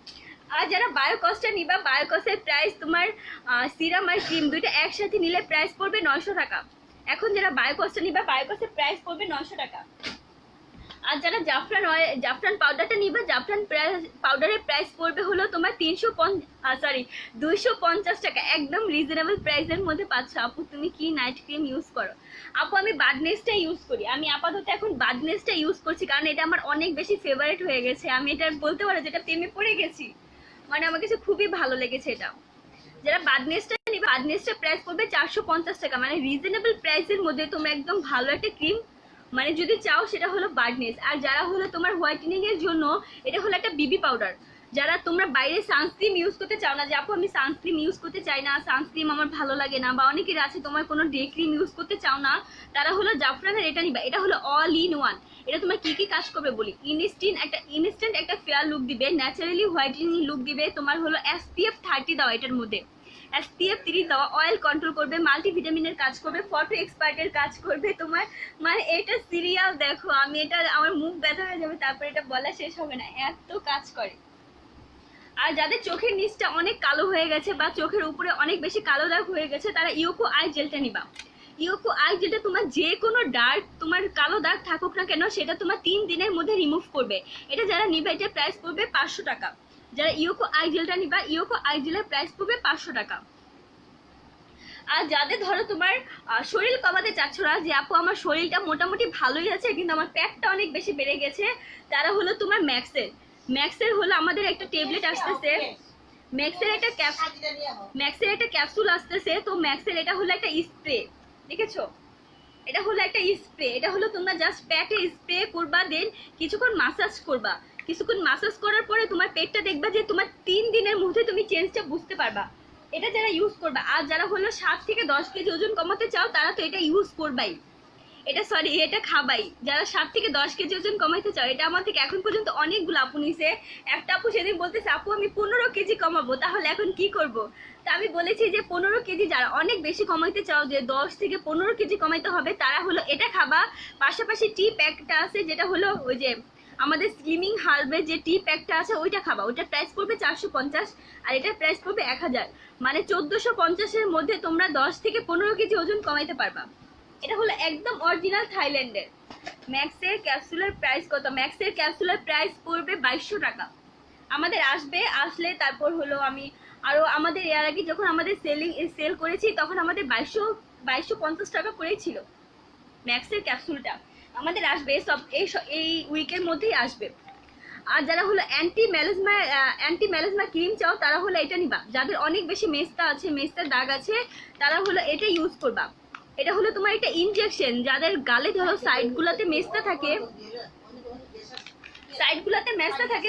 আর যারা বায়োকসটা নিবা, বায়োকসের প্রাইস তোমার সিরাম আর ক্রিম দুইটা একসাথে নিলে প্রাইস পড়বে 900 টাকা। এখন যারা বায়োকসটা নিবা, বায়োকসের প্রাইস পড়বে 900 টাকা। আর যারা জাফরান পাউডারটা নিবা, জাফরান পাউডারের প্রাইস পড়বে হলো তোমার 250 টাকা, একদম রিজনেবল প্রাইসের মধ্যে পাচ্ছ। আপু তুমি কি নাইট ক্রিম ইউজ করো? আপু আমি বাডনেসটা ইউজ করি, আমি আপাতত এখন বাডনেসটা ইউজ করছি, কারণ এটা আমার অনেক বেশি ফেভারিট হয়ে গেছে। আমি এটা বলতে পারো যেটা প্রেমে পড়ে গেছি, মানে আমার কাছে খুবই ভালো লেগেছে এটা। যারা বাডনেসটা নিবে, বাডনেসটা প্রাইস পড়বে 450 টাকা, মানে রিজনেবল প্রাইসের মধ্যে তোমরা একদম ভালো একটা ক্রিম মানে যদি চাও সেটা হলো বার্ডনেস। আর যারা হলো তোমার হোয়াইটেনিং এর জন্য এটা হলো একটা বিবি পাউডার। যারা তোমরা বাইরে সানস্ক্রিন ইউজ করতে চাও না, যে আপু আমি সানস্ক্রিন ইউজ করতে চাই না, সানস্ক্রিন আমার ভালো লাগে না, বা অনেকের আছে তোমার কোনো ডে ক্রিম ইউজ করতে চাও না, তারা হলো জাফরানের এটা নিবা। এটা হলো অল ইন ওয়ান। এটা তোমার কি কি কাজ করবে বলি। ইনস্ট্যান্ট একটা ফেয়ার লুক দিবে, ন্যাচারালি হোয়াইটেনিং লুক দিবে। তোমার হলো SPF 30 দাও এটার মধ্যে, SPF 30 দেওয়া, অয়েল কন্ট্রোল করবে, মাল্টিভিটামিনের কাজ করবে, ফটো এক্সপার্টের কাজ করবে তোমার। মানে এটা সিরিয়াল দেখো, আমি এটা আমার মুখ ব্যথা হয়ে যাবে, তারপর এটা বলা শেষ হবে না, এত কাজ করে। আর যাদের চোখের নিচটা অনেক কালো হয়ে গেছে বা চোখের উপরে অনেক বেশি কালো দাগ হয়ে গেছে, তারা ইউকো আই জেলটা নিবা। ইউকো আই জেলটা তোমার যে কোনো ডার্ক তোমার কালো দাগ থাকুক না কেন, সেটা তোমার 3 দিনের মধ্যে রিমুভ করবে। এটা যারা নিবে এটা প্রাইস পড়বে 500 টাকা। যারা ইউকো আই জেলটা নিবা, ইউকো আই জেলের প্রাইস পড়বে 500 টাকা। আর যাদের ধরো তোমার শরীর কমাতে চাচ্ছ না, যে আপু আমার শরীরটা মোটামুটি ভালোই আছে কিন্তু আমার পেটটা অনেক বেশি বেড়ে গেছে, তারা হলো তোমার ম্যাক্সের হলো আমাদের একটা ট্যাবলেট আসতেছে, ম্যাক্সের একটা ক্যাপসুল আসতেছে। তো ম্যাক্সের এটা হলো একটা স্প্রে, দেখেছো এটা হলো একটা স্প্রে, এটা হলো তোমরা জাস্ট পেটে স্প্রে করবা, দেন কিছুক্ষণ মাসাজ করবা। কিছুক্ষণ মাসাজ করার পরে তোমার পেটটা দেখবা যে তোমার 3 দিনের মধ্যে তুমি চেঞ্জটা বুঝতে পারবা। এটা যারা ইউজ করবা, আর যারা হলো 7 থেকে 10 কেজি ওজন কমাতে চাও তারা তো এটা ইউজ করবাই, এটা খাবাই। যারা 7 থেকে 10 কেজি ওজন কমাইতে চাও, এটা আমার থেকে এখন পর্যন্ত অনেকগুলো আপু নিছে। একটা আপু সেদিন বলতেছে আপু আমি 15 কেজি কমাবো, তাহলে এখন কি করব? তা আমি বলেছি যে 15 কেজি যারা অনেক বেশি কমাইতে চাও, যে 10 থেকে 15 কেজি কমাইতে হবে, তারা হলো এটা খাবা। পাশাপাশি টি প্যাকটা আছে, যেটা হলো ওই যে আমাদের স্লিমিং হার্বের যে টি প্যাকটা আছে ওইটা খাবা। ওইটার প্রাইস পড়বে 450, আর এটার প্রাইস পড়বে 1000, মানে 1450-এর মধ্যে তোমরা 10 থেকে 15 কেজি ওজন কমাইতে পারবা। এটা হলো একদম অরিজিনাল থাইল্যান্ডের। ম্যাক্সের ক্যাপসুলের প্রাইস কত? ম্যাক্সের ক্যাপসুলের প্রাইস পড়বে 2200 টাকা। আমাদের আসলে তারপর হলো আমি আরো আমাদের এর আগে যখন আমাদের সেল করেছি তখন আমাদের 2250 টাকা করেই ছিল ম্যাক্সের ক্যাপসুলটা। আমাদের আসবে সব এই উইকের মধ্যেই আসবে। আর যারা হলো অ্যান্টি ম্যালেজমা ক্রিম চাও তারা হলো এটা নিবা। যাদের অনেক বেশি মেস্তার দাগ আছে তারা হলো এটা ইউজ করবা। এটা হলো তোমার একটা ইনজেকশন, যাদের গালে ধরো সাইডগুলোতে মেস্তা থাকে,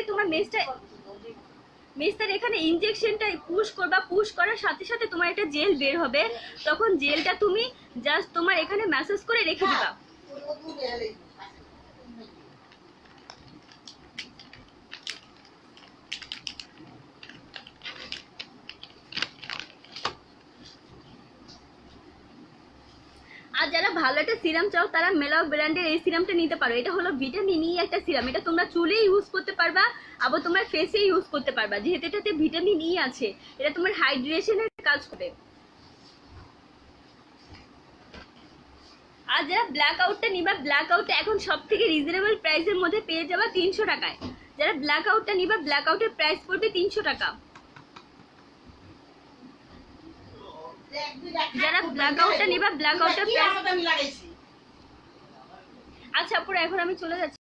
তোমার মেস্তার এখানে ইনজেকশনটা পুশ করবা। পুশ করার সাথে সাথে তোমার একটা জেল বের হবে, তখন জেলটা তুমি জাস্ট তোমার এখানে ম্যাসাজ করে রেখে দিবা। আর যারা ভালো একটা সিরাম চাও তারা মেলাও ব্র্যান্ডের এই সিরামটা নিতে পারো। এটা হলো ভিটামিন ই একটা সিরাম, এটা তোমরা চুলে ইউজ করতে পারবা, আবার তোমার ফেসে ইউজ করতে পারবা, যেহেতু এটাতে ভিটামিন ই আছে। এটা তোমার হাইড্রেশনের কাজ করবে। আর যারা ব্ল্যাক আউটটা নিবা, ব্ল্যাক আউটটা এখন সব থেকে রিজনেবল প্রাইসের মধ্যে পেয়ে যাবা 300 টাকায়। যারা ব্ল্যাক আউটটা নিবা, ব্ল্যাক আউটের প্রাইস পড়বে 300 টাকা। যারা ব্ল্যাক আউটটা নিবা, ব্ল্যাক আউটের প্রাইস। আচ্ছা পুরো এখন আমি চলে যাচ্ছি।